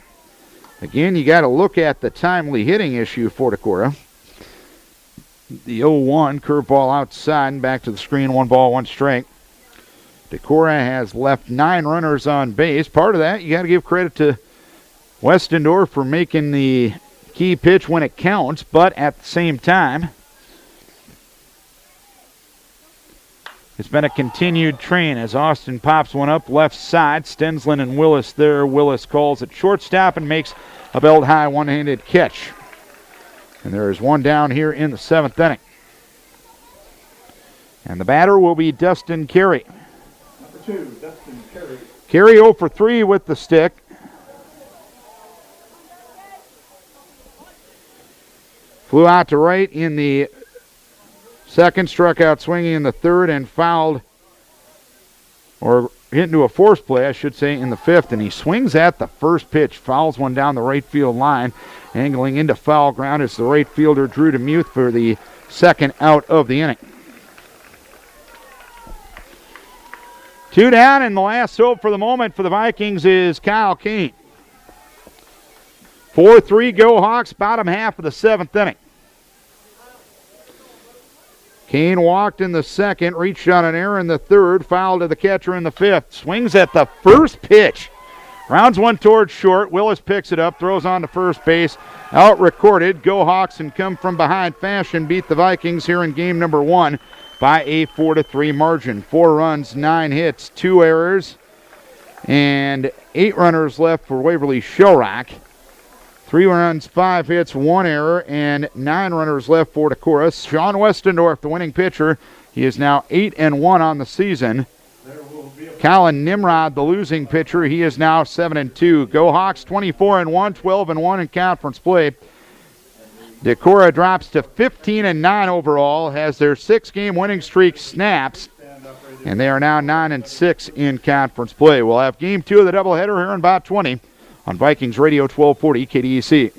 Again, you got to look at the timely hitting issue for Decorah. The 0-1 curveball outside and back to the screen, 1 ball, 1 strike. Decorah has left 9 runners on base. Part of that, you got to give credit to Westendorf for making the key pitch when it counts, but at the same time, it's been a continued train as Austin pops one up left side. Stensland and Willis there. Willis calls at shortstop and makes a belt high one-handed catch. And there is 1 down here in the 7th inning. And the batter will be Dustin Carey. Number 2, Dustin Carey. Carey 0 for 3 with the stick. Flew out to right in the second, struck out swinging in the third, and fouled, or hit into a force play, I should say, in the 5th. And he swings at the first pitch, fouls one down the right field line. Angling into foul ground is the right fielder, Drew DeMuth, for the 2nd out of the inning. 2 down, and the last hope for the moment for the Vikings is Kyle Kane. 4-3 go Hawks, bottom half of the 7th inning. Kane walked in the 2nd, reached on an error in the 3rd, fouled to the catcher in the 5th. Swings at the first pitch. Rounds one towards short. Willis picks it up, throws on to first base. Out recorded. Go Hawks and come from behind fashion. Beat the Vikings here in game number 1 by a 4-3 margin. 4 runs, 9 hits, 2 errors, and 8 runners left for Waverly Shell Rock. 3 runs, 5 hits, 1 error, and 9 runners left for Decorah. Sean Westendorf, the winning pitcher. He is now 8-1 on the season. Colin Nimrod, the losing pitcher. He is now 7-2. Go Hawks 24-1, 12-1 in conference play. Decorah drops to 15-9 overall, has their 6-game winning streak snaps, and they are now 9-6 in conference play. We'll have game 2 of the doubleheader here in about 20 on Vikings Radio 1240 KDEC.